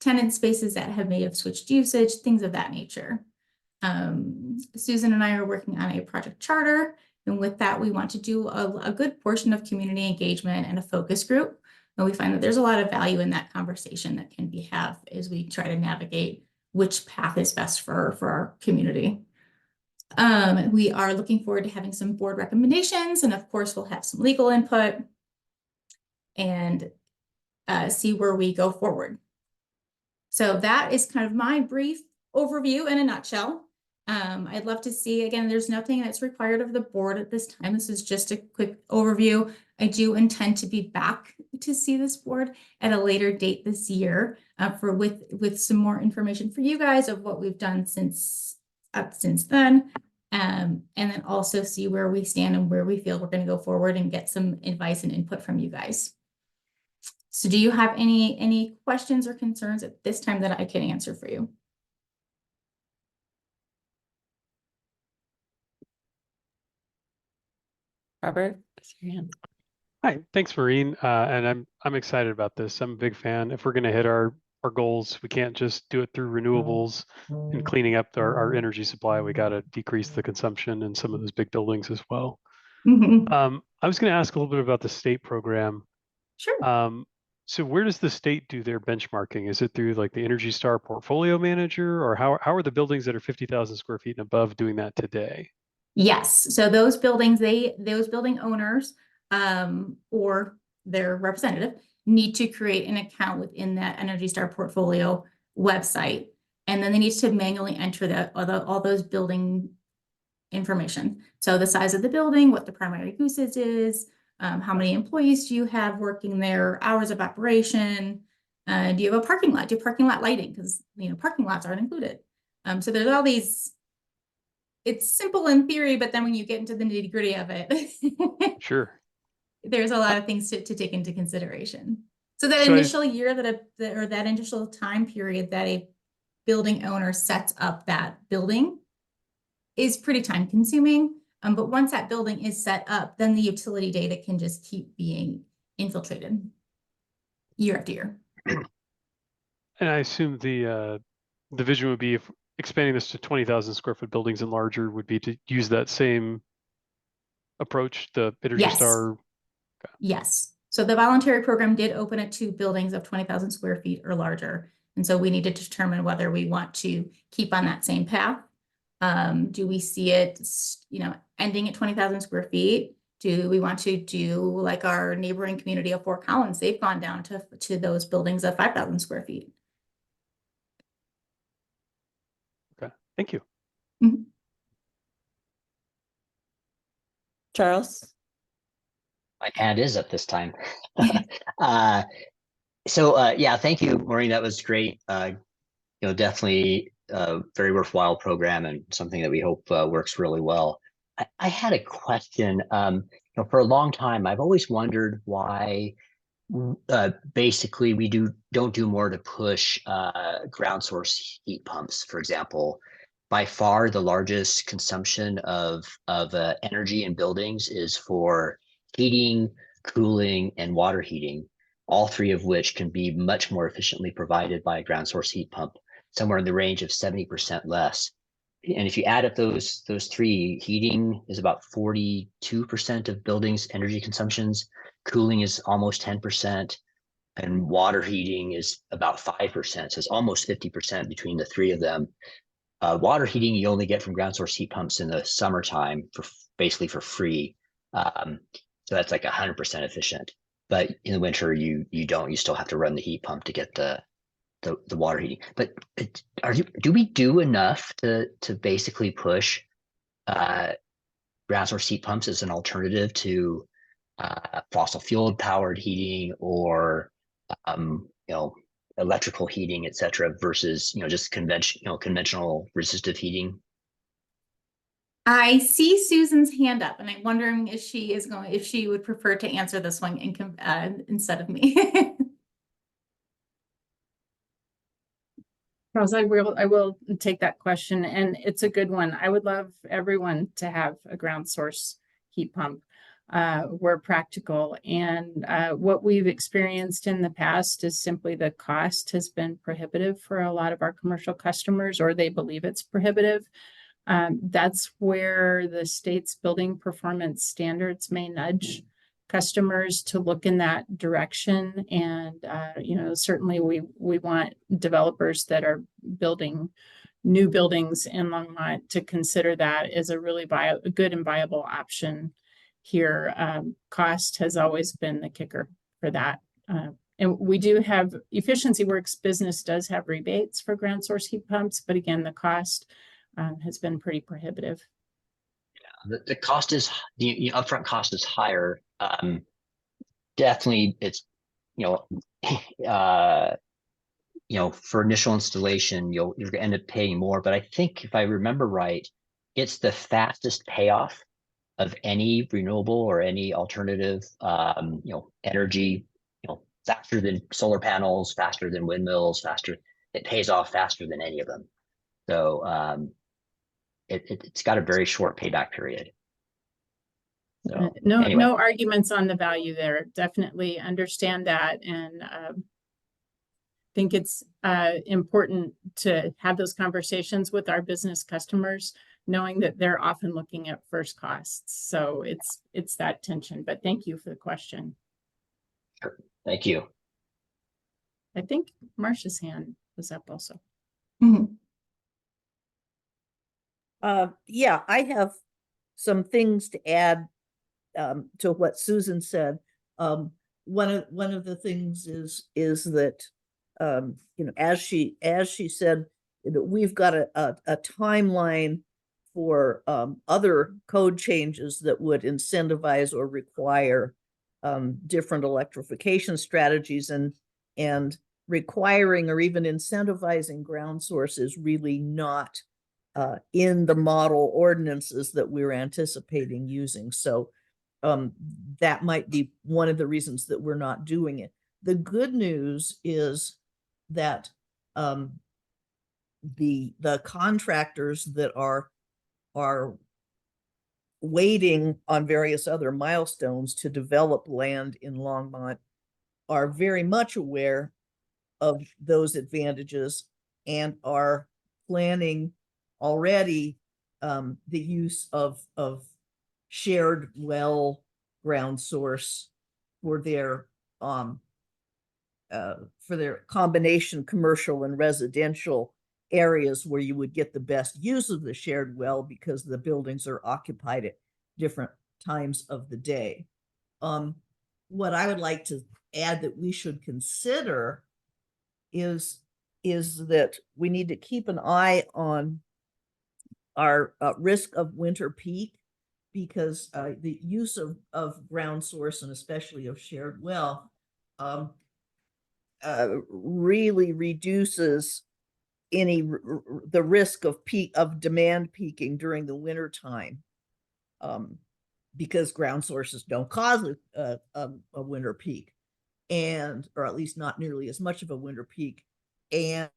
Speaker 12: tenant spaces that may have switched usage, things of that nature. Susan and I are working on a project charter, and with that, we want to do a good portion of community engagement and a focus group. And we find that there's a lot of value in that conversation that can be had as we try to navigate which path is best for our community. We are looking forward to having some board recommendations, and of course, we'll have some legal input and see where we go forward. So that is kind of my brief overview in a nutshell. I'd love to see, again, there's nothing that's required of the board at this time. This is just a quick overview. I do intend to be back to see this board at a later date this year with some more information for you guys of what we've done since then. And then also see where we stand and where we feel we're going to go forward and get some advice and input from you guys. So do you have any questions or concerns at this time that I can answer for you?
Speaker 2: Robert, raise your hand.
Speaker 7: Hi, thanks, Maureen. And I'm excited about this. I'm a big fan. If we're going to hit our goals, we can't just do it through renewables and cleaning up our energy supply. We got to decrease the consumption in some of those big buildings as well. I was going to ask a little bit about the state program.
Speaker 12: Sure.
Speaker 7: So where does the state do their benchmarking? Is it through like the Energy Star portfolio manager, or how are the buildings that are 50,000 square feet and above doing that today?
Speaker 12: Yes, so those buildings, those building owners or their representative need to create an account within that Energy Star portfolio website. And then they need to manually enter all those building information. So the size of the building, what the primary usage is, how many employees do you have working there, hours of operation, do you have a parking lot, do you have parking lot lighting? Because parking lots aren't included. So there's all these. It's simple in theory, but then when you get into the nitty-gritty of it,
Speaker 7: Sure.
Speaker 12: There's a lot of things to take into consideration. So that
Speaker 7: So
Speaker 12: initial year that initial time period that a building owner sets up that building is pretty time consuming. But once that building is set up, then the utility data can just keep being infiltrated year after year.
Speaker 7: And I assume the vision would be, if expanding this to 20,000 square foot buildings and larger, would be to use that same approach, the Energy
Speaker 12: Yes.
Speaker 7: Star. Okay.
Speaker 12: Yes. So the voluntary program did open it to buildings of 20,000 square feet or larger. And so we need to determine whether we want to keep on that same path. Do we see it, ending at 20,000 square feet? Do we want to do like our neighboring community of Fort Collins? They've gone down to those buildings of 5,000 square feet.
Speaker 7: Okay, thank you.
Speaker 12: Mhm.
Speaker 2: Charles?
Speaker 3: My hand is up this time. Yeah, thank you, Maureen. That was great. Definitely a very worthwhile program and something that we hope works really well. I had a question. For a long time, I've always wondered why basically we don't do more to push ground source heat pumps, for example. By far, the largest consumption of energy in buildings is for heating, cooling, and water heating, all three of which can be much more efficiently provided by a ground source heat pump, somewhere in the range of 70% less. And if you add up those three, heating is about 42% of buildings' energy consumptions, cooling is almost 10%, and water heating is about 5%. So it's almost 50% between the three of them. Water heating you only get from ground source heat pumps in the summertime basically for free. So that's like 100% efficient. But in the winter, you don't. You still have to run the heat pump to get the water heating. But do we do enough to basically push ground source heat pumps as an alternative to fossil fuel powered heating or electrical heating, et cetera, versus just conventional resistive heating?
Speaker 12: I see Susan's hand up, and I'm wondering if she would prefer to answer this one instead of me.
Speaker 13: Charles, I will take that question, and it's a good one. I would love everyone to have a ground source heat pump where practical. And what we've experienced in the past is simply the cost has been prohibitive for a lot of our commercial customers, or they believe it's prohibitive. That's where the state's building performance standards may nudge customers to look in that direction. And, certainly we want developers that are building new buildings in Longmont to consider that as a really good and viable option here. Cost has always been the kicker for that. And we do have Efficiency Works business does have rebates for ground source heat pumps, but again, the cost has been pretty prohibitive.
Speaker 3: The cost is the upfront cost is higher. Definitely, it's for initial installation, you're going to end up paying more. But I think if I remember right, it's the fastest payoff of any renewable or any alternative, energy. Faster than solar panels, faster than windmills, faster. It pays off faster than any of them. So it's got a very short payback period. So,
Speaker 13: No,
Speaker 3: anyway.
Speaker 13: no arguments on the value there. Definitely understand that, and think it's important to have those conversations with our business customers, knowing that they're often looking at first costs. So it's that tension. But thank you for the question.
Speaker 3: Sure. Thank you.
Speaker 13: I think Marcia's hand was up also.
Speaker 12: Mhm.
Speaker 11: Yeah, I have some things to add to what Susan said. One of the things is that as she said, that we've got a timeline for other code changes that would incentivize or require different electrification strategies, and requiring or even incentivizing ground source is really not in the model ordinances that we're anticipating using. So that might be one of the reasons that we're not doing it. The good news is that the contractors that are waiting on various other milestones to develop land in Longmont are very much aware of those advantages and are planning already the use of shared well ground source for their combination commercial and residential areas where you would get the best use of the shared well because the buildings are occupied at different times of the day. What I would like to add that we should consider is that we need to keep an eye on our risk of winter peak, because the use of ground source and especially of shared well really reduces the risk of demand peaking during the winter time, because ground sources don't cause a winter peak, or at least not nearly as much of a winter peak. And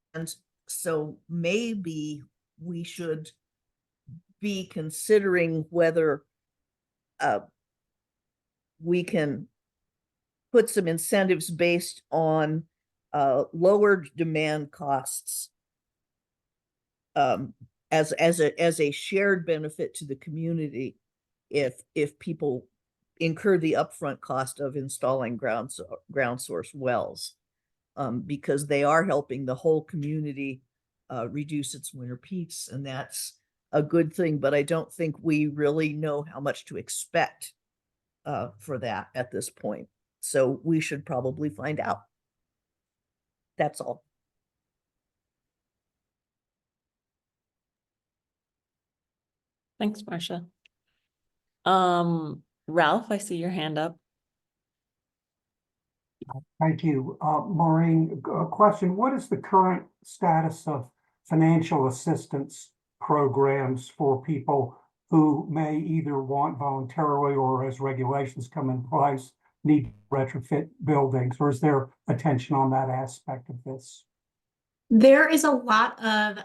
Speaker 11: so maybe we should be considering whether we can put some incentives based on lower demand costs as a shared benefit to the community if people incur the upfront cost of installing ground source wells, because they are helping the whole community reduce its winter peaks, and that's a good thing. But I don't think we really know how much to expect for that at this point. So we should probably find out. That's all.
Speaker 2: Thanks, Marcia. Ralph, I see your hand up.
Speaker 5: Thank you. Maureen, a question. What is the current status of financial assistance programs for people who may either want voluntarily or, as regulations come in place, need to retrofit buildings? Or is there attention on that aspect of this?
Speaker 12: There is a lot of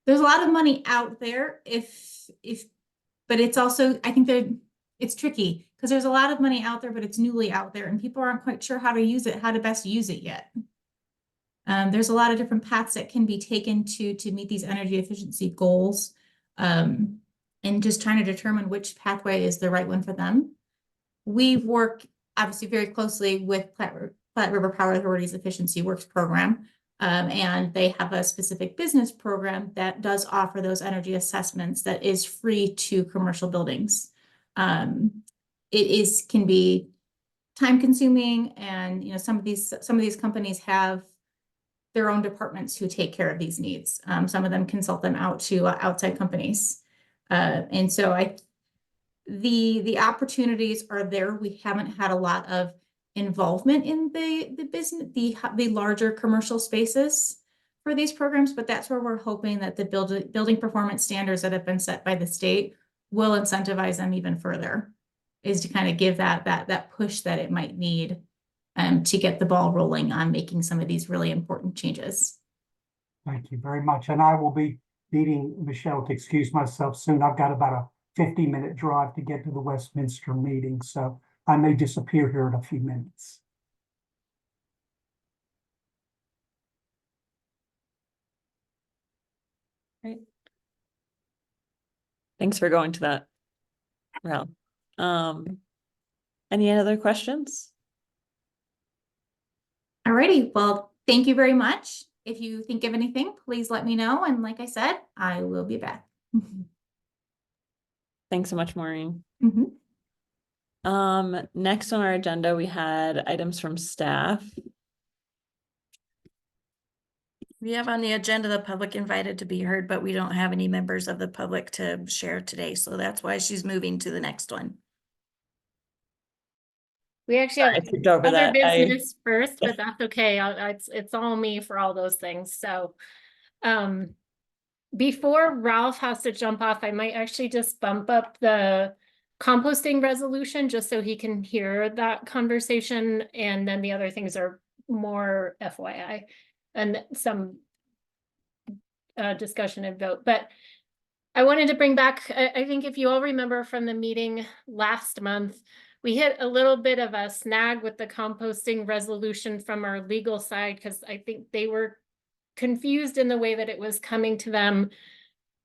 Speaker 12: there's a lot of money out there but it's also, I think it's tricky because there's a lot of money out there, but it's newly out there and people aren't quite sure how to use it, how to best use it yet. There's a lot of different paths that can be taken to meet these energy efficiency goals, and just trying to determine which pathway is the right one for them. We work obviously very closely with Platte River Power Authority's Efficiency Works program, and they have a specific business program that does offer those energy assessments that is free to commercial buildings. It can be time consuming, and some of these companies have their own departments who take care of these needs. Some of them consult them out to outside companies. And so the opportunities are there. We haven't had a lot of involvement in the business, the larger commercial spaces for these programs, but that's where we're hoping that the building performance standards that have been set by the state will incentivize them even further, is to kind of give that push that it might need to get the ball rolling on making some of these really important changes.
Speaker 5: Thank you very much. And I will be needing Michelle to excuse myself soon. I've got about a 50-minute drive to get to the Westminster meeting, so I may disappear here in a few minutes.
Speaker 2: Great. Thanks for going to that route. Any other questions?
Speaker 12: Alrighty, well, thank you very much. If you think of anything, please let me know. And like I said, I will be back.
Speaker 2: Thanks so much, Maureen.
Speaker 12: Mhm.
Speaker 2: Next on our agenda, we had items from staff.
Speaker 1: We have on the agenda the public invited to be heard, but we don't have any members of the public to share today. So that's why she's moving to the next one.
Speaker 4: We actually
Speaker 2: I
Speaker 4: have
Speaker 2: skipped over
Speaker 4: other
Speaker 2: that.
Speaker 4: business first, but that's okay. It's all me for all those things. So, before Ralph has to jump off, I might actually just bump up the composting resolution just so he can hear that conversation. And then the other things are more FYI and some discussion and vote. But I wanted to bring back, I think if you all remember from the meeting last month, we hit a little bit of a snag with the composting resolution from our legal side, because I think they were confused in the way that it was coming to them,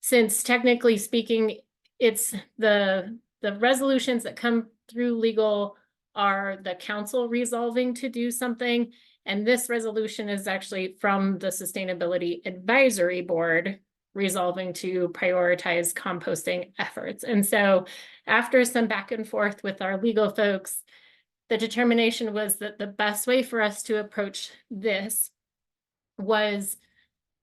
Speaker 4: since technically speaking, it's the resolutions that come through legal are the council resolving to do something. And this resolution is actually from the Sustainability Advisory Board resolving to prioritize composting efforts. And so after some back and forth with our legal folks, the determination was that the best way for us to approach this was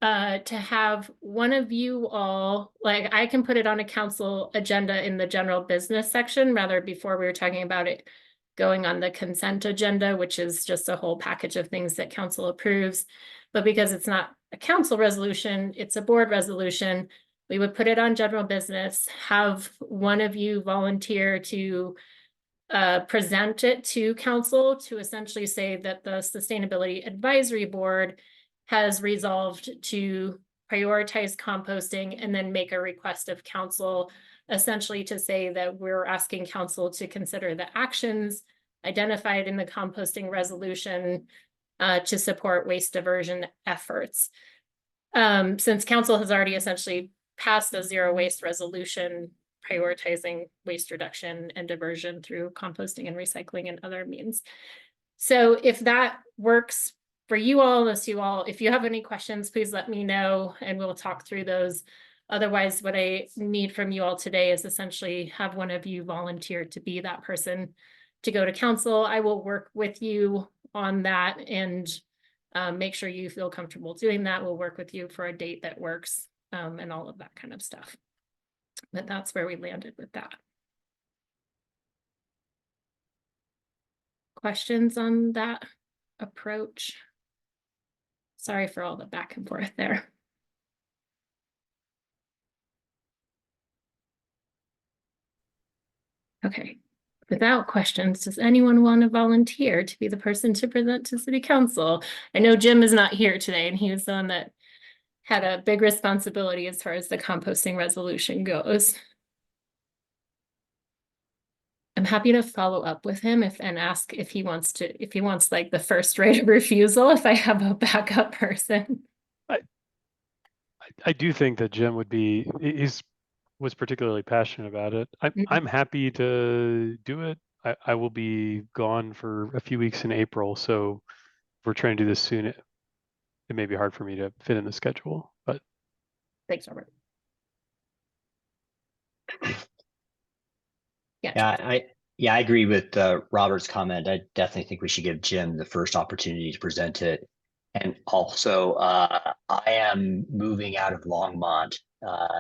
Speaker 4: to have one of you all, like I can put it on a council agenda in the general business section, rather before we were talking about it going on the consent agenda, which is just a whole package of things that council approves. But because it's not a council resolution, it's a board resolution, we would put it on general business, have one of you volunteer to present it to council to essentially say that the Sustainability Advisory Board has resolved to prioritize composting, and then make a request of council essentially to say that we're asking council to consider the actions identified in the composting resolution to support waste diversion efforts. Since council has already essentially passed a zero waste resolution prioritizing waste reduction and diversion through composting and recycling and other means. So if that works for you all, if you have any questions, please let me know and we'll talk through those. Otherwise, what I need from you all today is essentially have one of you volunteer to be that person to go to council. I will work with you on that and make sure you feel comfortable doing that. We'll work with you for a date that works and all of that kind of stuff. But that's where we landed with that. Questions on that approach? Sorry for all the back and forth there. Okay, without questions, does anyone want to volunteer to be the person to present to City Council? I know Jim is not here today, and he was the one that had a big responsibility as far as the composting resolution goes. I'm happy to follow up with him and ask if he wants like the first right of refusal if I have a backup person.
Speaker 7: I do think that Jim was particularly passionate about it. I'm happy to do it. I will be gone for a few weeks in April, so if we're trying to do this soon, it may be hard for me to fit in the schedule, but.
Speaker 4: Thanks, Robert.
Speaker 3: Yeah, I agree with Robert's comment. I definitely think we should give Jim the first opportunity to present it. And also, I am moving out of Longmont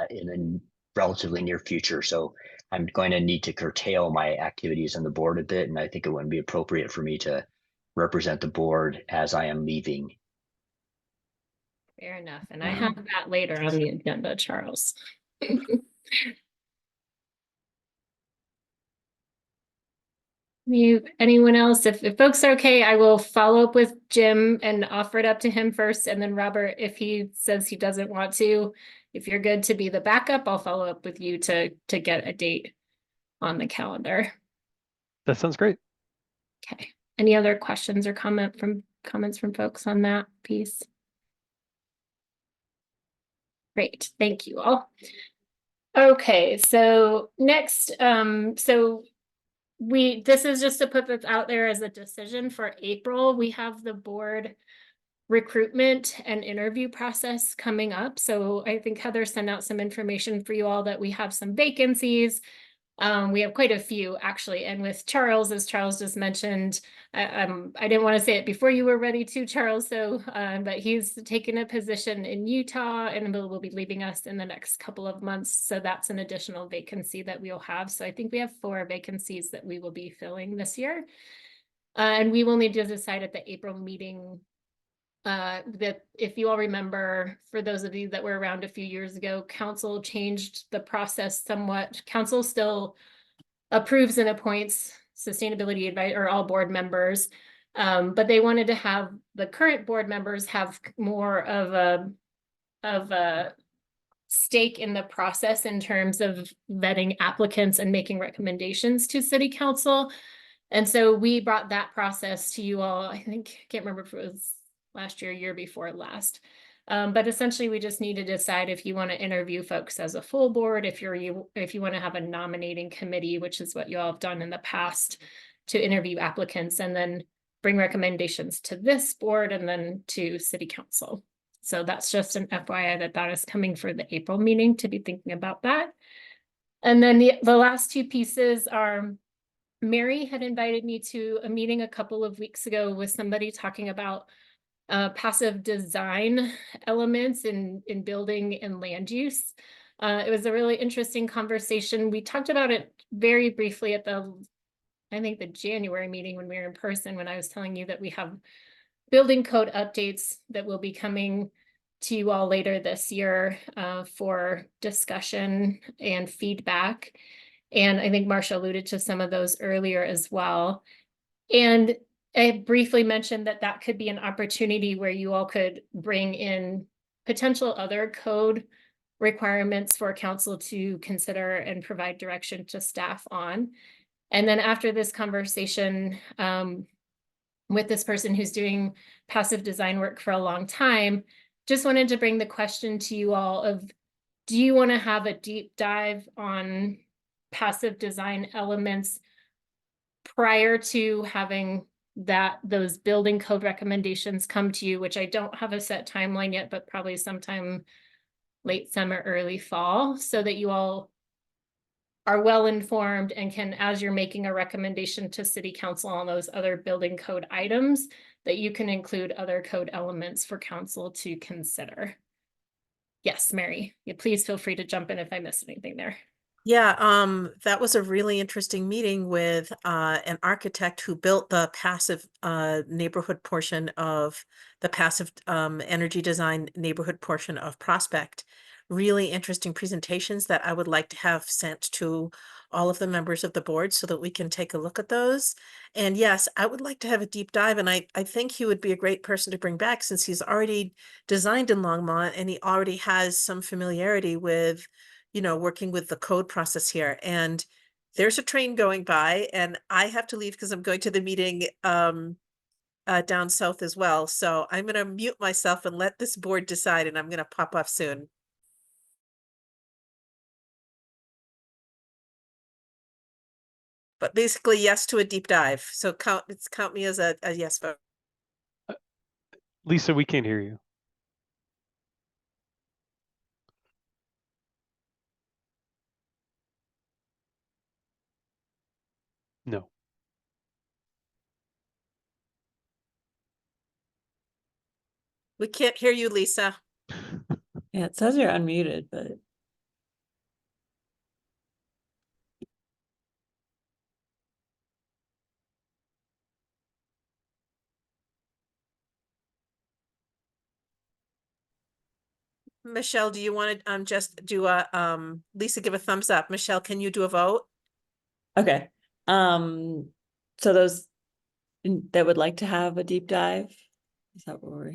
Speaker 3: in the relatively near future. So I'm going to need to curtail my activities on the board a bit. And I think it wouldn't be appropriate for me to represent the board as I am leaving.
Speaker 4: Fair enough. And I have that later on the agenda, Charles. Anyone else? If folks are okay, I will follow up with Jim and offer it up to him first. And then Robert, if he says he doesn't want to, if you're good to be the backup, I'll follow up with you to get a date on the calendar.
Speaker 7: That sounds great.
Speaker 4: Okay. Any other questions or comments from folks on that piece? Great, thank you all. Okay, so next, this is just to put this out there as a decision for April. We have the board recruitment and interview process coming up. So I think Heather sent out some information for you all that we have some vacancies. We have quite a few actually, and with Charles, as Charles just mentioned, I didn't want to say it before you were ready to, Charles, so but he's taken a position in Utah and will be leaving us in the next couple of months. So that's an additional vacancy that we'll have. So I think we have 4 vacancies that we will be filling this year. And we will need to decide at the April meeting that if you all remember, for those of you that were around a few years ago, council changed the process somewhat. Council still approves and appoints sustainability advice or all board members, but they wanted to have the current board members have more of a stake in the process in terms of vetting applicants and making recommendations to city council. And so we brought that process to you all. I think, I can't remember if it was last year before last. But essentially we just need to decide if you want to interview folks as a full board, if you want to have a nominating committee, which is what you all have done in the past, to interview applicants and then bring recommendations to this board and then to city council. So that's just an FYI that is coming for the April meeting, to be thinking about that. And then the last 2 pieces are, Mary had invited me to a meeting a couple of weeks ago with somebody talking about passive design elements in building and land use. It was a really interesting conversation. We talked about it very briefly at I think the January meeting when we were in person, when I was telling you that we have building code updates that will be coming to you all later this year for discussion and feedback. And I think Marcia alluded to some of those earlier as well. And I briefly mentioned that that could be an opportunity where you all could bring in potential other code requirements for council to consider and provide direction to staff on. And then after this conversation with this person who's doing passive design work for a long time, just wanted to bring the question to you all of, do you want to have a deep dive on passive design elements prior to having those building code recommendations come to you, which I don't have a set timeline yet, but probably sometime late summer, early fall, so that you all are well informed and can, as you're making a recommendation to city council on those other building code items, that you can include other code elements for council to consider. Yes, Mary, please feel free to jump in if I missed anything there.
Speaker 6: Yeah, that was a really interesting meeting with an architect who built the passive neighborhood portion of the passive energy design neighborhood portion of Prospect. Really interesting presentations that I would like to have sent to all of the members of the board so that we can take a look at those. And yes, I would like to have a deep dive, and I think he would be a great person to bring back since he's already designed in Longmont and he already has some familiarity with, you know, working with the code process here. And there's a train going by and I have to leave because I'm going to the meeting down south as well. So I'm going to mute myself and let this board decide, and I'm going to pop off soon. But basically, yes to a deep dive. So count me as a yes vote.
Speaker 7: Lisa, we can't hear you. No.
Speaker 6: We can't hear you, Lisa.
Speaker 2: Yeah, it says you're unmuted, but
Speaker 6: Michelle, do you want to just do a Lisa, give a thumbs up. Michelle, can you do a vote?
Speaker 2: okay. So those that would like to have a deep dive, is that what we're?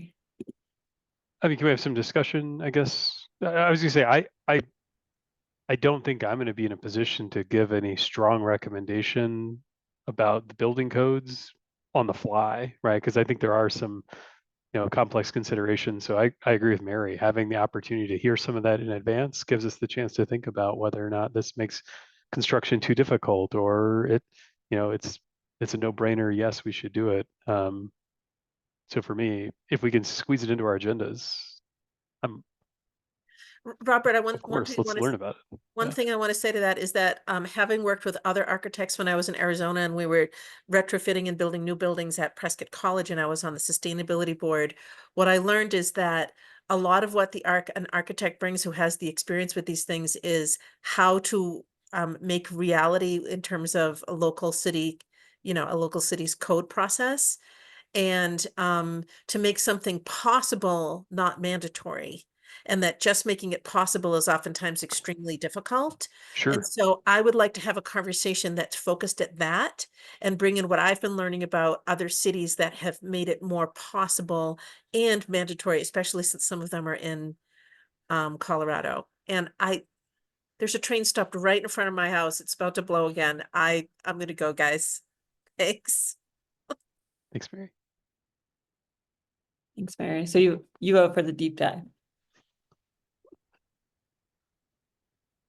Speaker 7: I mean, can we have some discussion, I guess? I was gonna say, I don't think I'm gonna be in a position to give any strong recommendation about the building codes on the fly, right? Because I think there are some, complex considerations. So I agree with Mary. Having the opportunity to hear some of that in advance gives us the chance to think about whether or not this makes construction too difficult, or it's a no-brainer. Yes, we should do it. So for me, if we can squeeze it into our agendas, I'm
Speaker 6: Robert,
Speaker 7: of course, let's learn about it.
Speaker 6: One
Speaker 7: Yeah.
Speaker 6: thing I want to say to that is that having worked with other architects when I was in Arizona and we were retrofitting and building new buildings at Prescott College and I was on the sustainability board, what I learned is that a lot of what an architect brings who has the experience with these things is how to make reality in terms of a local city, a local city's code process, and to make something possible, not mandatory. And that just making it possible is oftentimes extremely difficult.
Speaker 7: Sure.
Speaker 6: And so I would like to have a conversation that's focused at that and bring in what I've been learning about other cities that have made it more possible and mandatory, especially since some of them are in Colorado. And there's a train stopped right in front of my house. It's about to blow again. I'm gonna go, guys. Thanks.
Speaker 7: Thanks, Mary.
Speaker 2: Thanks, Mary. So you vote for the deep dive.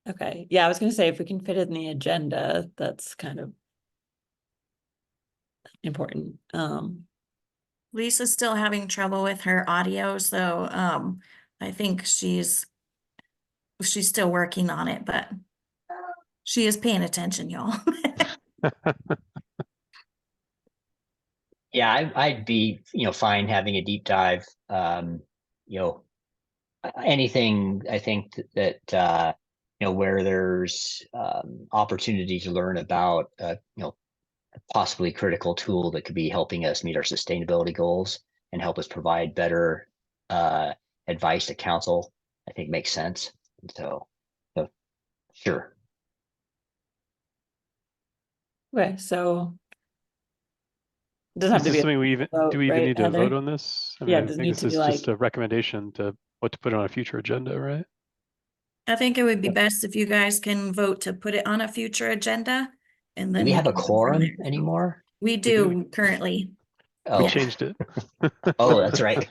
Speaker 2: Okay. Yeah, I was gonna say if we can fit it in the agenda, that's kind of important.
Speaker 1: Lisa's still having trouble with her audio, so I think she's still working on it, but she is paying attention, y'all.
Speaker 3: Yeah, I'd be, fine having a deep dive. Anything I think that where there's opportunity to learn about possibly critical tool that could be helping us meet our sustainability goals and help us provide better advice to council, I think makes sense. And so sure.
Speaker 2: Okay, so it doesn't
Speaker 7: Is
Speaker 2: have to
Speaker 7: this
Speaker 2: be
Speaker 7: something we even
Speaker 2: vote,
Speaker 7: do we even
Speaker 2: right,
Speaker 7: need to
Speaker 2: Heather?
Speaker 7: vote on this? I
Speaker 2: Yeah,
Speaker 7: mean,
Speaker 2: it
Speaker 7: I
Speaker 2: doesn't
Speaker 7: think
Speaker 2: need
Speaker 7: this
Speaker 2: to be
Speaker 7: is just
Speaker 2: like,
Speaker 7: a recommendation to what to put on a future agenda, right?
Speaker 1: I think it would be best if you guys can vote to put it on a future agenda. And
Speaker 3: Do
Speaker 1: then
Speaker 3: we have a
Speaker 1: can go from
Speaker 3: quorum
Speaker 1: there.
Speaker 3: anymore?
Speaker 1: We do currently.
Speaker 3: Oh,
Speaker 7: We changed it.
Speaker 3: oh, that's right.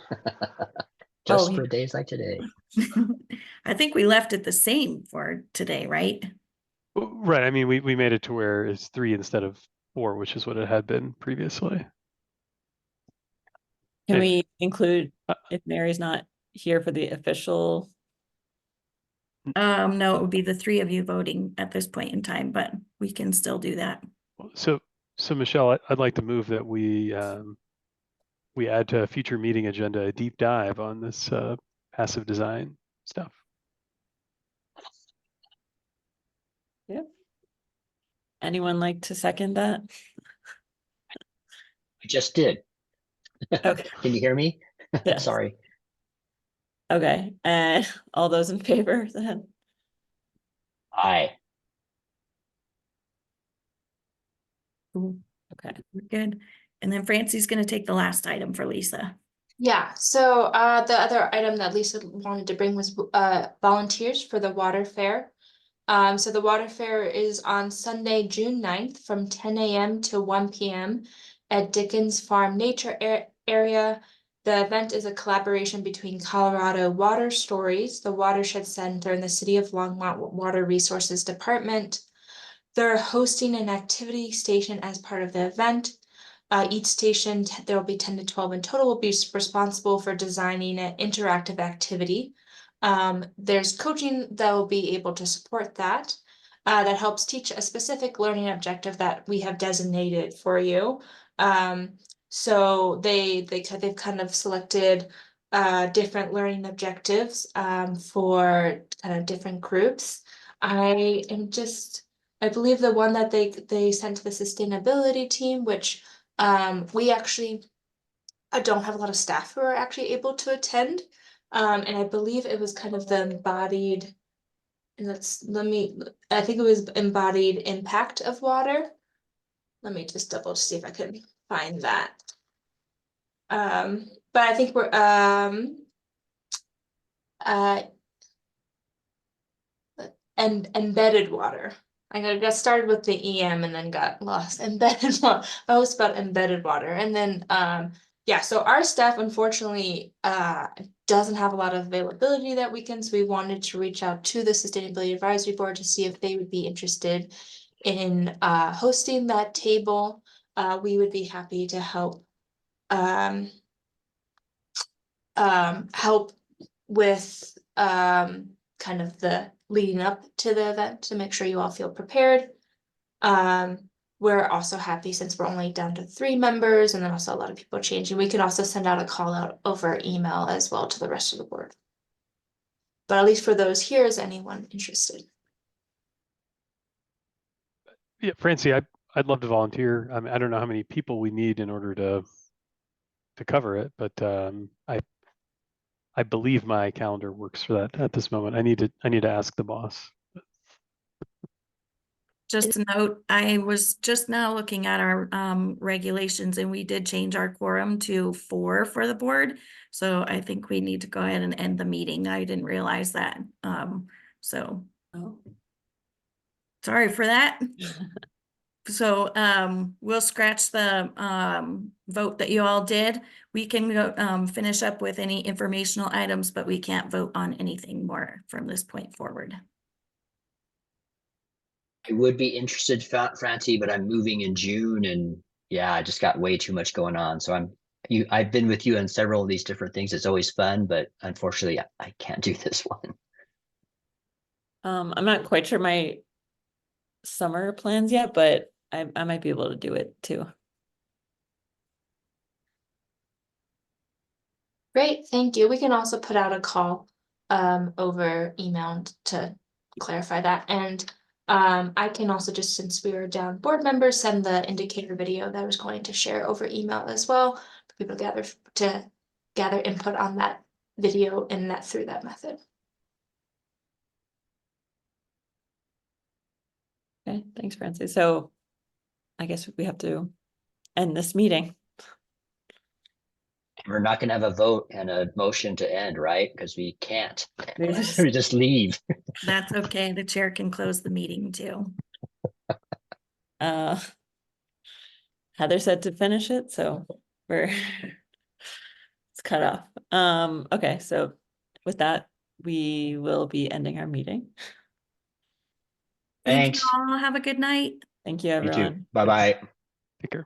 Speaker 3: Just
Speaker 2: Oh,
Speaker 3: for days like today.
Speaker 1: I think we left it the same for today, right?
Speaker 7: Right. I mean, we made it to where it's 3 instead of 4, which is what it had been previously.
Speaker 2: can
Speaker 7: Anyway.
Speaker 2: we include if Mary's not here for the official?
Speaker 1: No, it would be the 3 of you voting at this point in time, but we can still do that.
Speaker 7: So Michelle, I'd like to move that we add to a future meeting agenda a deep dive on this passive design stuff.
Speaker 2: Yep. Anyone like to second that?
Speaker 3: I just did.
Speaker 2: Okay.
Speaker 3: Can you hear me?
Speaker 2: Yes.
Speaker 3: Sorry.
Speaker 2: Okay, and all those in favor then?
Speaker 3: Aye.
Speaker 2: Okay.
Speaker 1: We're good. And then Francie's gonna take the last item for Lisa.
Speaker 8: Yeah, so the other item that Lisa wanted to bring was volunteers for the water fair. So the water fair is on Sunday, June 9th from 10 a.m. to 1 p.m. at Dickens Farm Nature Area. The event is a collaboration between Colorado Water Stories, the Watershed Center, and the City of Longmont Water Resources Department. They're hosting an activity station as part of the event. Each station, there will be 10 to 12 in total, will be responsible for designing an interactive activity. There's coaching that will be able to support that. That helps teach a specific learning objective that we have designated for you. So they've kind of selected different learning objectives for kind of different groups. I believe the one that they sent to the sustainability team, which we actually don't have a lot of staff who are actually able to attend. And I believe it was kind of the embodied, and I think it was embodied impact of water. Let me just double see if I can find that. But I think we're and embedded water. I got started with the EM and then got lost. Embedded water. I always spelled embedded water. And then yeah, so our staff unfortunately doesn't have a lot of availability that weekend. So we wanted to reach out to the Sustainability Advisory Board to see if they would be interested in hosting that table. We would be happy to help help with kind of the leading up to the event to make sure you all feel prepared. We're also happy since we're only down to 3 members and then also a lot of people changing. We can also send out a call out over email as well to the rest of the board. But at least for those here, is anyone interested?
Speaker 7: Yeah, Francie, I'd love to volunteer. I mean, I don't know how many people we need in order to cover it, but I believe my calendar works for that at this moment. I need to ask the boss.
Speaker 1: Just a note, I was just now looking at our regulations and we did change our quorum to 4 for the board. So I think we need to go ahead and end the meeting. I didn't realize that. So
Speaker 2: Oh.
Speaker 1: sorry for that. So we'll scratch the vote that you all did. We can go finish up with any informational items, but we can't vote on anything more from this point forward.
Speaker 3: I would be interested, Francie, but I'm moving in June, and yeah, I just got way too much going on. So I've been with you on several of these different things. It's always fun, but unfortunately, I can't do this one.
Speaker 2: I'm not quite sure my summer plans yet, but I might be able to do it too.
Speaker 8: Great, thank you. We can also put out a call over email to clarify that. And I can also just, since we are down board members, send the indicator video that I was going to share over email as well for people to gather input on that video and that through that method.
Speaker 2: Okay, thanks, Francie. So I guess we have to end this meeting.
Speaker 3: We're not going to have a vote and a motion to end, right? Because we can't.
Speaker 2: We just-
Speaker 3: We just leave.
Speaker 1: That's okay. The chair can close the meeting too.
Speaker 2: Heather said to finish it, so we're it's cut off. Okay, so with that, we will be ending our meeting.
Speaker 1: Thank
Speaker 3: Thanks.
Speaker 1: you all. Have a good night.
Speaker 2: Thank you,
Speaker 3: You
Speaker 2: everyone.
Speaker 3: too. Bye-bye.
Speaker 7: Take care.